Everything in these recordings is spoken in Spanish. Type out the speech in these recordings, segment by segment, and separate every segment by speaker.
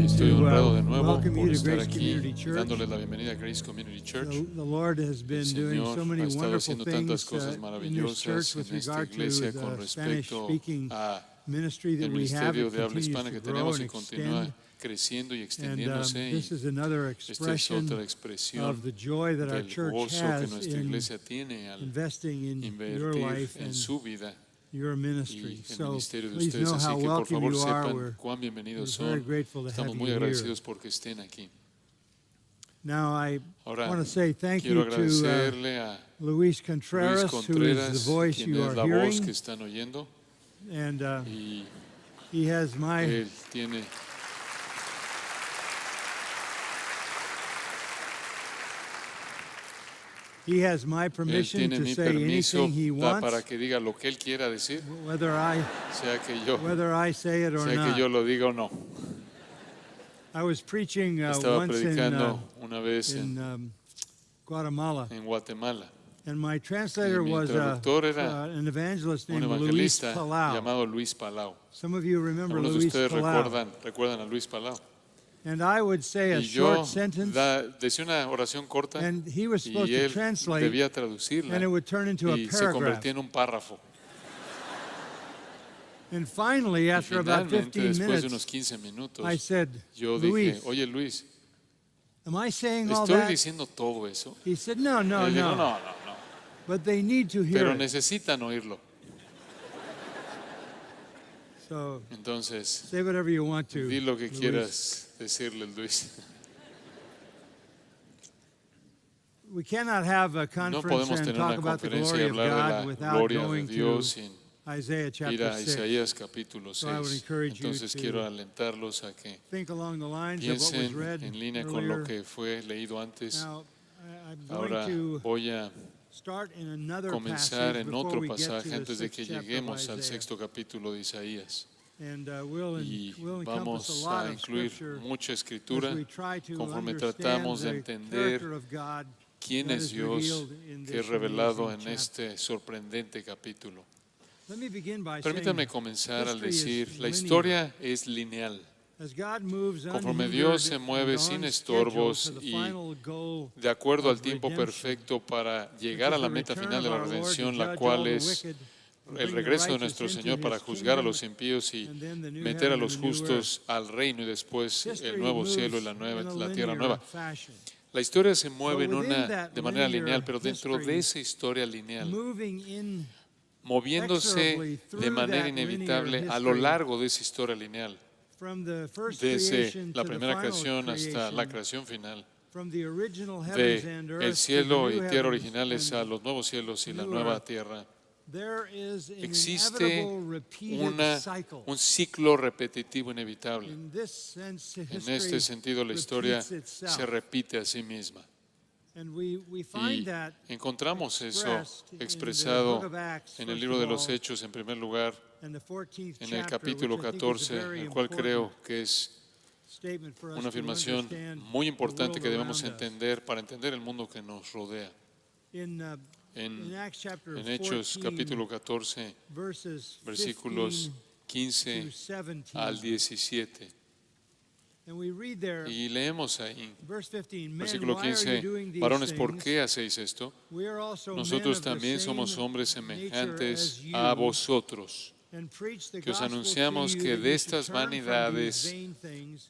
Speaker 1: Estoy honrado de
Speaker 2: to
Speaker 1: nuevo
Speaker 2: welcome
Speaker 1: por
Speaker 2: you to
Speaker 1: estar
Speaker 2: Grace
Speaker 1: aquí,
Speaker 2: Community Church.
Speaker 1: dándoles la bienvenida a Grace Community Church.
Speaker 2: The Lord has
Speaker 1: El
Speaker 2: been doing
Speaker 1: Señor
Speaker 2: so
Speaker 1: ha
Speaker 2: many
Speaker 1: estado
Speaker 2: wonderful
Speaker 1: haciendo tantas
Speaker 2: things
Speaker 1: cosas
Speaker 2: in this
Speaker 1: maravillosas
Speaker 2: church with
Speaker 1: en esta
Speaker 2: regard to
Speaker 1: iglesia con
Speaker 2: the
Speaker 1: respecto
Speaker 2: Spanish-speaking
Speaker 1: a
Speaker 2: ministry that
Speaker 1: el
Speaker 2: we have.
Speaker 1: ministerio
Speaker 2: It
Speaker 1: de habla
Speaker 2: continues
Speaker 1: hispana
Speaker 2: to
Speaker 1: que
Speaker 2: grow
Speaker 1: tenemos
Speaker 2: and
Speaker 1: y continúa
Speaker 2: extend.
Speaker 1: creciendo y
Speaker 2: And
Speaker 1: extendiéndose.
Speaker 2: this
Speaker 1: Y
Speaker 2: is another
Speaker 1: esta es
Speaker 2: expression
Speaker 1: otra expresión
Speaker 2: of the joy that our
Speaker 1: del
Speaker 2: church
Speaker 1: gozo que
Speaker 2: has
Speaker 1: nuestra
Speaker 2: in
Speaker 1: iglesia tiene al
Speaker 2: investing in your
Speaker 1: invertir
Speaker 2: life
Speaker 1: en
Speaker 2: and
Speaker 1: su vida
Speaker 2: your
Speaker 1: y
Speaker 2: ministry.
Speaker 1: el
Speaker 2: So
Speaker 1: ministerio de
Speaker 2: please
Speaker 1: ustedes.
Speaker 2: know
Speaker 1: Así
Speaker 2: how
Speaker 1: que por
Speaker 2: welcome
Speaker 1: favor
Speaker 2: you are.
Speaker 1: sepan cuán bienvenidos
Speaker 2: We're very
Speaker 1: son.
Speaker 2: grateful to
Speaker 1: Estamos
Speaker 2: have
Speaker 1: muy
Speaker 2: you here.
Speaker 1: agradecidos porque estén aquí.
Speaker 2: Now I
Speaker 1: Ahora,
Speaker 2: want to say thank
Speaker 1: quiero
Speaker 2: you to
Speaker 1: agradecerle a
Speaker 2: Luis Contreras,
Speaker 1: Luis
Speaker 2: who is
Speaker 1: Contreras,
Speaker 2: the voice
Speaker 1: quien
Speaker 2: you
Speaker 1: es
Speaker 2: are
Speaker 1: la voz
Speaker 2: hearing,
Speaker 1: que están oyendo,
Speaker 2: and
Speaker 1: y
Speaker 2: he has my
Speaker 1: él tiene
Speaker 2: permission to
Speaker 1: mi
Speaker 2: say
Speaker 1: permiso
Speaker 2: anything he wants,
Speaker 1: para que diga lo que él quiera decir,
Speaker 2: whether I say it or
Speaker 1: sea que
Speaker 2: not.
Speaker 1: yo lo diga o no.
Speaker 2: I was preaching
Speaker 1: Estaba
Speaker 2: once
Speaker 1: predicando una vez
Speaker 2: in Guatemala,
Speaker 1: en Guatemala.
Speaker 2: and my translator
Speaker 1: Y mi
Speaker 2: was
Speaker 1: traductor era
Speaker 2: an evangelist
Speaker 1: Un
Speaker 2: named Luis
Speaker 1: evangelista
Speaker 2: Palau.
Speaker 1: llamado Luis Palau.
Speaker 2: Some of you remember
Speaker 1: Algunos de
Speaker 2: Luis
Speaker 1: ustedes
Speaker 2: Palau.
Speaker 1: recuerdan a Luis Palau.
Speaker 2: And I would say a
Speaker 1: Y yo
Speaker 2: short sentence,
Speaker 1: decía una oración corta
Speaker 2: and he was supposed
Speaker 1: y
Speaker 2: to
Speaker 1: él
Speaker 2: translate,
Speaker 1: debía traducirla
Speaker 2: and it would turn into a
Speaker 1: y se
Speaker 2: paragraph.
Speaker 1: convertía en un párrafo.
Speaker 2: And finally,
Speaker 1: Y
Speaker 2: after about
Speaker 1: finalmente,
Speaker 2: 15
Speaker 1: después de unos
Speaker 2: minutes,
Speaker 1: 15 minutos,
Speaker 2: I said,
Speaker 1: yo
Speaker 2: Luis,
Speaker 1: dije, oye Luis,
Speaker 2: am I saying all
Speaker 1: ¿estoy
Speaker 2: that?
Speaker 1: diciendo todo eso?
Speaker 2: He said, no,
Speaker 1: Y él dijo,
Speaker 2: no.
Speaker 1: no.
Speaker 2: But they need to hear
Speaker 1: Pero
Speaker 2: it.
Speaker 1: necesitan oírlo.
Speaker 2: So
Speaker 1: Entonces,
Speaker 2: say whatever you want to.
Speaker 1: di lo que
Speaker 2: Luis.
Speaker 1: quieras decirle, Luis.
Speaker 2: We cannot have a
Speaker 1: No
Speaker 2: conference
Speaker 1: podemos
Speaker 2: and
Speaker 1: tener
Speaker 2: talk
Speaker 1: una
Speaker 2: about the
Speaker 1: conferencia y
Speaker 2: glory of
Speaker 1: hablar de
Speaker 2: God
Speaker 1: la
Speaker 2: without
Speaker 1: gloria de
Speaker 2: going to
Speaker 1: Dios sin
Speaker 2: Isaiah
Speaker 1: ir
Speaker 2: chapter
Speaker 1: a
Speaker 2: 6.
Speaker 1: Isaías capítulo
Speaker 2: So I would
Speaker 1: 6.
Speaker 2: encourage you
Speaker 1: Entonces
Speaker 2: to
Speaker 1: quiero alentarlos a que
Speaker 2: Think along the lines of what was
Speaker 1: piensen
Speaker 2: read
Speaker 1: en línea con lo
Speaker 2: earlier.
Speaker 1: que fue leído antes.
Speaker 2: Now, I'm
Speaker 1: Ahora
Speaker 2: going to
Speaker 1: voy a
Speaker 2: start in another
Speaker 1: comenzar
Speaker 2: passage
Speaker 1: en
Speaker 2: before
Speaker 1: otro
Speaker 2: we get to
Speaker 1: pasaje
Speaker 2: the
Speaker 1: antes de
Speaker 2: sixth
Speaker 1: que
Speaker 2: chapter of
Speaker 1: lleguemos al
Speaker 2: Isaiah.
Speaker 1: sexto capítulo de Isaías.
Speaker 2: And
Speaker 1: Y
Speaker 2: we'll encompass
Speaker 1: vamos
Speaker 2: a lot
Speaker 1: a
Speaker 2: of
Speaker 1: incluir
Speaker 2: scripture
Speaker 1: mucha
Speaker 2: as
Speaker 1: escritura
Speaker 2: we try to
Speaker 1: conforme
Speaker 2: understand
Speaker 1: tratamos de
Speaker 2: the
Speaker 1: entender
Speaker 2: character of God
Speaker 1: quién
Speaker 2: that
Speaker 1: es
Speaker 2: is
Speaker 1: Dios
Speaker 2: revealed in
Speaker 1: que es
Speaker 2: this
Speaker 1: revelado
Speaker 2: amazing
Speaker 1: en
Speaker 2: chapter.
Speaker 1: este sorprendente capítulo.
Speaker 2: Let me begin by
Speaker 1: Permítanme
Speaker 2: saying,
Speaker 1: comenzar al
Speaker 2: history is
Speaker 1: decir, la
Speaker 2: linear.
Speaker 1: historia es lineal.
Speaker 2: As God moves
Speaker 1: Conforme
Speaker 2: unhindered
Speaker 1: Dios se
Speaker 2: and
Speaker 1: mueve
Speaker 2: on
Speaker 1: sin
Speaker 2: schedule
Speaker 1: estorbos
Speaker 2: to the
Speaker 1: y
Speaker 2: final goal
Speaker 1: de acuerdo al
Speaker 2: of
Speaker 1: tiempo
Speaker 2: redemption,
Speaker 1: perfecto para
Speaker 2: which
Speaker 1: llegar a
Speaker 2: is
Speaker 1: la
Speaker 2: the
Speaker 1: meta
Speaker 2: return
Speaker 1: final de
Speaker 2: of
Speaker 1: la
Speaker 2: our Lord to
Speaker 1: redención, la
Speaker 2: judge
Speaker 1: cual
Speaker 2: all the
Speaker 1: es
Speaker 2: wicked and
Speaker 1: el
Speaker 2: bring the
Speaker 1: regreso de
Speaker 2: righteous
Speaker 1: nuestro
Speaker 2: into
Speaker 1: Señor para
Speaker 2: his
Speaker 1: juzgar a
Speaker 2: kingdom,
Speaker 1: los impíos y
Speaker 2: and then the new
Speaker 1: meter a
Speaker 2: heaven
Speaker 1: los
Speaker 2: and the new
Speaker 1: justos al reino y después el
Speaker 2: History
Speaker 1: nuevo
Speaker 2: moves
Speaker 1: cielo y
Speaker 2: in a
Speaker 1: la tierra
Speaker 2: linear
Speaker 1: nueva.
Speaker 2: fashion.
Speaker 1: La historia se mueve
Speaker 2: But within that
Speaker 1: de manera
Speaker 2: linear
Speaker 1: lineal, pero dentro de
Speaker 2: history,
Speaker 1: esa historia lineal,
Speaker 2: Moving in
Speaker 1: moviéndose
Speaker 2: inexorably through
Speaker 1: de manera
Speaker 2: that
Speaker 1: inevitable
Speaker 2: linear
Speaker 1: a lo
Speaker 2: history,
Speaker 1: largo de esa historia lineal,
Speaker 2: from the first
Speaker 1: desde
Speaker 2: creation
Speaker 1: la
Speaker 2: to the
Speaker 1: primera
Speaker 2: final
Speaker 1: creación hasta la
Speaker 2: creation,
Speaker 1: creación final,
Speaker 2: from the original heavens
Speaker 1: de
Speaker 2: and earth
Speaker 1: el
Speaker 2: to the
Speaker 1: cielo y
Speaker 2: new
Speaker 1: tierra
Speaker 2: heavens
Speaker 1: originales a
Speaker 2: and
Speaker 1: los nuevos cielos y la
Speaker 2: new
Speaker 1: nueva
Speaker 2: earth.
Speaker 1: tierra.
Speaker 2: There is an
Speaker 1: Existe
Speaker 2: inevitable repeated cycle.
Speaker 1: un ciclo repetitivo inevitable.
Speaker 2: In this sense,
Speaker 1: En
Speaker 2: history
Speaker 1: este sentido, la historia
Speaker 2: repeats itself.
Speaker 1: se repite a sí misma.
Speaker 2: And we
Speaker 1: Y
Speaker 2: find that
Speaker 1: encontramos eso
Speaker 2: expressed in the
Speaker 1: expresado
Speaker 2: book of Acts,
Speaker 1: en el
Speaker 2: first
Speaker 1: libro
Speaker 2: of
Speaker 1: de los
Speaker 2: all,
Speaker 1: Hechos, en primer lugar,
Speaker 2: and the 14th
Speaker 1: en el
Speaker 2: chapter,
Speaker 1: capítulo
Speaker 2: which I think is a
Speaker 1: 14,
Speaker 2: very
Speaker 1: el cual
Speaker 2: important
Speaker 1: creo que es
Speaker 2: statement for us
Speaker 1: una
Speaker 2: to
Speaker 1: afirmación
Speaker 2: understand
Speaker 1: muy
Speaker 2: the
Speaker 1: importante
Speaker 2: world
Speaker 1: que debemos
Speaker 2: around us.
Speaker 1: entender para entender el mundo que nos rodea.
Speaker 2: In Acts chapter
Speaker 1: En Hechos
Speaker 2: 14,
Speaker 1: capítulo 14,
Speaker 2: verses
Speaker 1: versículos 15
Speaker 2: to 17,
Speaker 1: al 17.
Speaker 2: and we read there,
Speaker 1: Y leemos ahí,
Speaker 2: verse 15, Men,
Speaker 1: versículo
Speaker 2: why are you
Speaker 1: 15,
Speaker 2: doing these
Speaker 1: varones, ¿por
Speaker 2: things?
Speaker 1: qué hacéis esto?
Speaker 2: We are also men
Speaker 1: Nosotros
Speaker 2: of the
Speaker 1: también
Speaker 2: same
Speaker 1: somos hombres
Speaker 2: nature
Speaker 1: semejantes
Speaker 2: as you,
Speaker 1: a vosotros,
Speaker 2: and preach the
Speaker 1: que os
Speaker 2: gospel
Speaker 1: anunciamos
Speaker 2: to you
Speaker 1: que
Speaker 2: that
Speaker 1: de
Speaker 2: you should
Speaker 1: estas
Speaker 2: turn from these
Speaker 1: vanidades
Speaker 2: vain things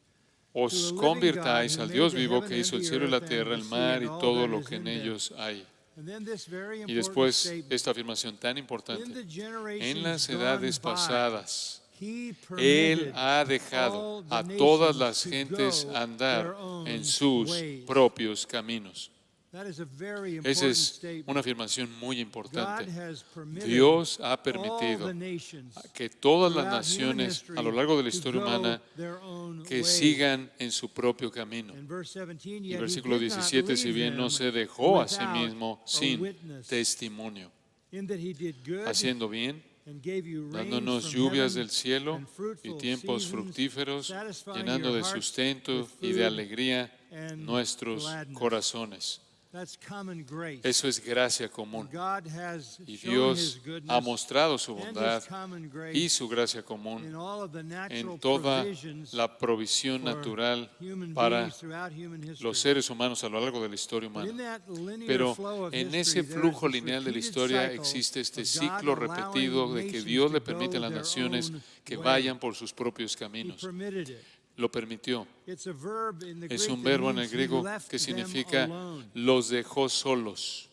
Speaker 1: os
Speaker 2: to the living
Speaker 1: convirtáis
Speaker 2: God who
Speaker 1: al
Speaker 2: made
Speaker 1: Dios
Speaker 2: the
Speaker 1: vivo
Speaker 2: heaven
Speaker 1: que
Speaker 2: and
Speaker 1: hizo el
Speaker 2: the
Speaker 1: cielo y la
Speaker 2: earth and
Speaker 1: tierra,
Speaker 2: the
Speaker 1: el
Speaker 2: sea
Speaker 1: mar
Speaker 2: and
Speaker 1: y
Speaker 2: all
Speaker 1: todo
Speaker 2: that
Speaker 1: lo
Speaker 2: is
Speaker 1: que en
Speaker 2: in them.
Speaker 1: ellos hay.
Speaker 2: And then this very
Speaker 1: Y
Speaker 2: important
Speaker 1: después
Speaker 2: statement,
Speaker 1: esta afirmación tan
Speaker 2: in
Speaker 1: importante,
Speaker 2: the generations
Speaker 1: en las
Speaker 2: gone
Speaker 1: edades
Speaker 2: by,
Speaker 1: pasadas,
Speaker 2: He
Speaker 1: Él
Speaker 2: permitted
Speaker 1: ha dejado
Speaker 2: all the
Speaker 1: a todas
Speaker 2: nations
Speaker 1: las
Speaker 2: to
Speaker 1: gentes
Speaker 2: go
Speaker 1: andar
Speaker 2: their own
Speaker 1: en sus
Speaker 2: ways.
Speaker 1: propios caminos.
Speaker 2: That is a very
Speaker 1: Esa
Speaker 2: important
Speaker 1: es
Speaker 2: statement.
Speaker 1: una afirmación muy
Speaker 2: God
Speaker 1: importante.
Speaker 2: has permitted
Speaker 1: Dios ha
Speaker 2: all
Speaker 1: permitido
Speaker 2: the nations
Speaker 1: que todas las
Speaker 2: throughout human
Speaker 1: naciones
Speaker 2: history
Speaker 1: a lo largo de la
Speaker 2: to
Speaker 1: historia
Speaker 2: go
Speaker 1: humana
Speaker 2: their own
Speaker 1: que
Speaker 2: ways.
Speaker 1: sigan en su propio camino.
Speaker 2: And verse 17,
Speaker 1: Y
Speaker 2: yet he
Speaker 1: versículo
Speaker 2: did not
Speaker 1: 17, si
Speaker 2: leave
Speaker 1: bien no
Speaker 2: them
Speaker 1: se dejó a sí
Speaker 2: without
Speaker 1: mismo
Speaker 2: a
Speaker 1: sin
Speaker 2: witness,
Speaker 1: testimonio,
Speaker 2: in that he did good
Speaker 1: haciendo bien,
Speaker 2: and gave you rain
Speaker 1: dándonos
Speaker 2: from
Speaker 1: lluvias
Speaker 2: heaven
Speaker 1: del cielo
Speaker 2: and
Speaker 1: y
Speaker 2: fruitful
Speaker 1: tiempos
Speaker 2: seasons,
Speaker 1: fructíferos,
Speaker 2: satisfying
Speaker 1: llenando
Speaker 2: your
Speaker 1: de
Speaker 2: hearts
Speaker 1: sustento
Speaker 2: with
Speaker 1: y de
Speaker 2: food
Speaker 1: alegría
Speaker 2: and
Speaker 1: nuestros
Speaker 2: gladness.
Speaker 1: corazones.
Speaker 2: That's common grace.
Speaker 1: Eso es gracia común.
Speaker 2: God has
Speaker 1: Y
Speaker 2: shown
Speaker 1: Dios
Speaker 2: His
Speaker 1: ha
Speaker 2: goodness
Speaker 1: mostrado su
Speaker 2: and
Speaker 1: bondad
Speaker 2: His common grace
Speaker 1: y su gracia
Speaker 2: in
Speaker 1: común
Speaker 2: all of the natural
Speaker 1: en toda
Speaker 2: provisions
Speaker 1: la provisión
Speaker 2: for
Speaker 1: natural
Speaker 2: human
Speaker 1: para
Speaker 2: beings throughout human history.
Speaker 1: los seres humanos a lo largo de la historia
Speaker 2: But in
Speaker 1: humana.
Speaker 2: that linear
Speaker 1: Pero
Speaker 2: flow of
Speaker 1: en
Speaker 2: history,
Speaker 1: ese
Speaker 2: there is
Speaker 1: flujo
Speaker 2: this
Speaker 1: lineal de la
Speaker 2: repeated
Speaker 1: historia
Speaker 2: cycle
Speaker 1: existe este
Speaker 2: of
Speaker 1: ciclo
Speaker 2: God
Speaker 1: repetido
Speaker 2: allowing
Speaker 1: de que
Speaker 2: nations
Speaker 1: Dios
Speaker 2: to
Speaker 1: le permite a
Speaker 2: go
Speaker 1: las
Speaker 2: their
Speaker 1: naciones
Speaker 2: own
Speaker 1: que
Speaker 2: way.
Speaker 1: vayan por sus propios
Speaker 2: He
Speaker 1: caminos.
Speaker 2: permitted it.
Speaker 1: Lo permitió.
Speaker 2: It's a verb in the
Speaker 1: Es
Speaker 2: Greek
Speaker 1: un
Speaker 2: that
Speaker 1: verbo en
Speaker 2: means
Speaker 1: el
Speaker 2: he
Speaker 1: griego
Speaker 2: left
Speaker 1: que
Speaker 2: them
Speaker 1: significa
Speaker 2: alone.
Speaker 1: los dejó solos.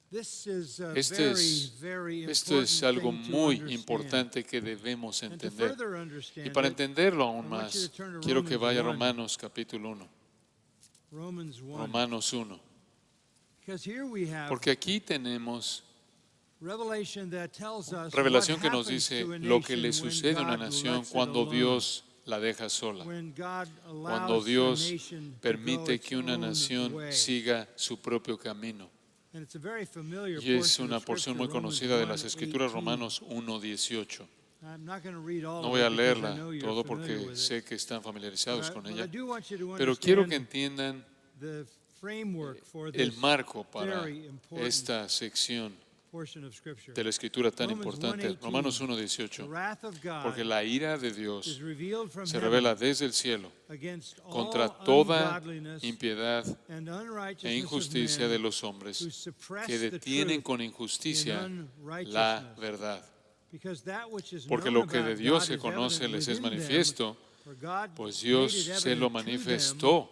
Speaker 2: This is a very
Speaker 1: Esto es
Speaker 2: important
Speaker 1: algo
Speaker 2: thing to
Speaker 1: muy
Speaker 2: understand.
Speaker 1: importante que debemos
Speaker 2: And to
Speaker 1: entender.
Speaker 2: further
Speaker 1: Y
Speaker 2: understand
Speaker 1: para
Speaker 2: it,
Speaker 1: entenderlo aún
Speaker 2: I want you
Speaker 1: más,
Speaker 2: to turn to
Speaker 1: quiero que vaya a
Speaker 2: Romans 1.
Speaker 1: Romanos capítulo 1.
Speaker 2: Romans 1.
Speaker 1: Romanos 1.
Speaker 2: Because here we have
Speaker 1: Porque aquí tenemos
Speaker 2: revelation that tells us
Speaker 1: revelación
Speaker 2: what
Speaker 1: que nos
Speaker 2: happens
Speaker 1: dice
Speaker 2: to a
Speaker 1: lo que
Speaker 2: nation
Speaker 1: le
Speaker 2: when
Speaker 1: sucede a una
Speaker 2: God
Speaker 1: nación
Speaker 2: lets it
Speaker 1: cuando
Speaker 2: alone.
Speaker 1: Dios la deja sola.
Speaker 2: When God
Speaker 1: Cuando
Speaker 2: allows a
Speaker 1: Dios
Speaker 2: nation to go
Speaker 1: permite
Speaker 2: its
Speaker 1: que una
Speaker 2: own
Speaker 1: nación
Speaker 2: way.
Speaker 1: siga su propio camino.
Speaker 2: And it's a very familiar
Speaker 1: Y es
Speaker 2: portion
Speaker 1: una
Speaker 2: of
Speaker 1: porción
Speaker 2: Scripture,
Speaker 1: muy
Speaker 2: Romans
Speaker 1: conocida de las
Speaker 2: 1:18.
Speaker 1: Escrituras, Romanos 1:18.
Speaker 2: I'm not going to read all
Speaker 1: No
Speaker 2: of
Speaker 1: voy a
Speaker 2: it because I
Speaker 1: leerla
Speaker 2: know you're
Speaker 1: todo
Speaker 2: familiar
Speaker 1: porque
Speaker 2: with it.
Speaker 1: sé que están familiarizados con
Speaker 2: But I
Speaker 1: ella,
Speaker 2: do want you to
Speaker 1: pero quiero que
Speaker 2: understand
Speaker 1: entiendan
Speaker 2: the framework for
Speaker 1: el
Speaker 2: this
Speaker 1: marco para
Speaker 2: very important
Speaker 1: esta sección
Speaker 2: portion of Scripture.
Speaker 1: de la Escritura tan
Speaker 2: Romans
Speaker 1: importante.
Speaker 2: 1:18.
Speaker 1: Romanos
Speaker 2: The
Speaker 1: 1:18.
Speaker 2: wrath of God
Speaker 1: Porque la ira de
Speaker 2: is
Speaker 1: Dios
Speaker 2: revealed from
Speaker 1: se
Speaker 2: heaven
Speaker 1: revela desde el cielo
Speaker 2: against all
Speaker 1: contra toda
Speaker 2: ungodliness
Speaker 1: impiedad
Speaker 2: and unrighteousness
Speaker 1: e injusticia
Speaker 2: of
Speaker 1: de
Speaker 2: men
Speaker 1: los hombres
Speaker 2: who suppress
Speaker 1: que
Speaker 2: the
Speaker 1: detienen
Speaker 2: truth
Speaker 1: con injusticia
Speaker 2: in
Speaker 1: la
Speaker 2: unrighteousness.
Speaker 1: verdad.
Speaker 2: Because that which is
Speaker 1: Porque
Speaker 2: known
Speaker 1: lo que de
Speaker 2: about
Speaker 1: Dios
Speaker 2: God
Speaker 1: se
Speaker 2: is
Speaker 1: conoce
Speaker 2: evident
Speaker 1: les es
Speaker 2: within them,
Speaker 1: manifiesto,
Speaker 2: for God
Speaker 1: pues
Speaker 2: made
Speaker 1: Dios
Speaker 2: it
Speaker 1: se lo
Speaker 2: evident to them,
Speaker 1: manifestó.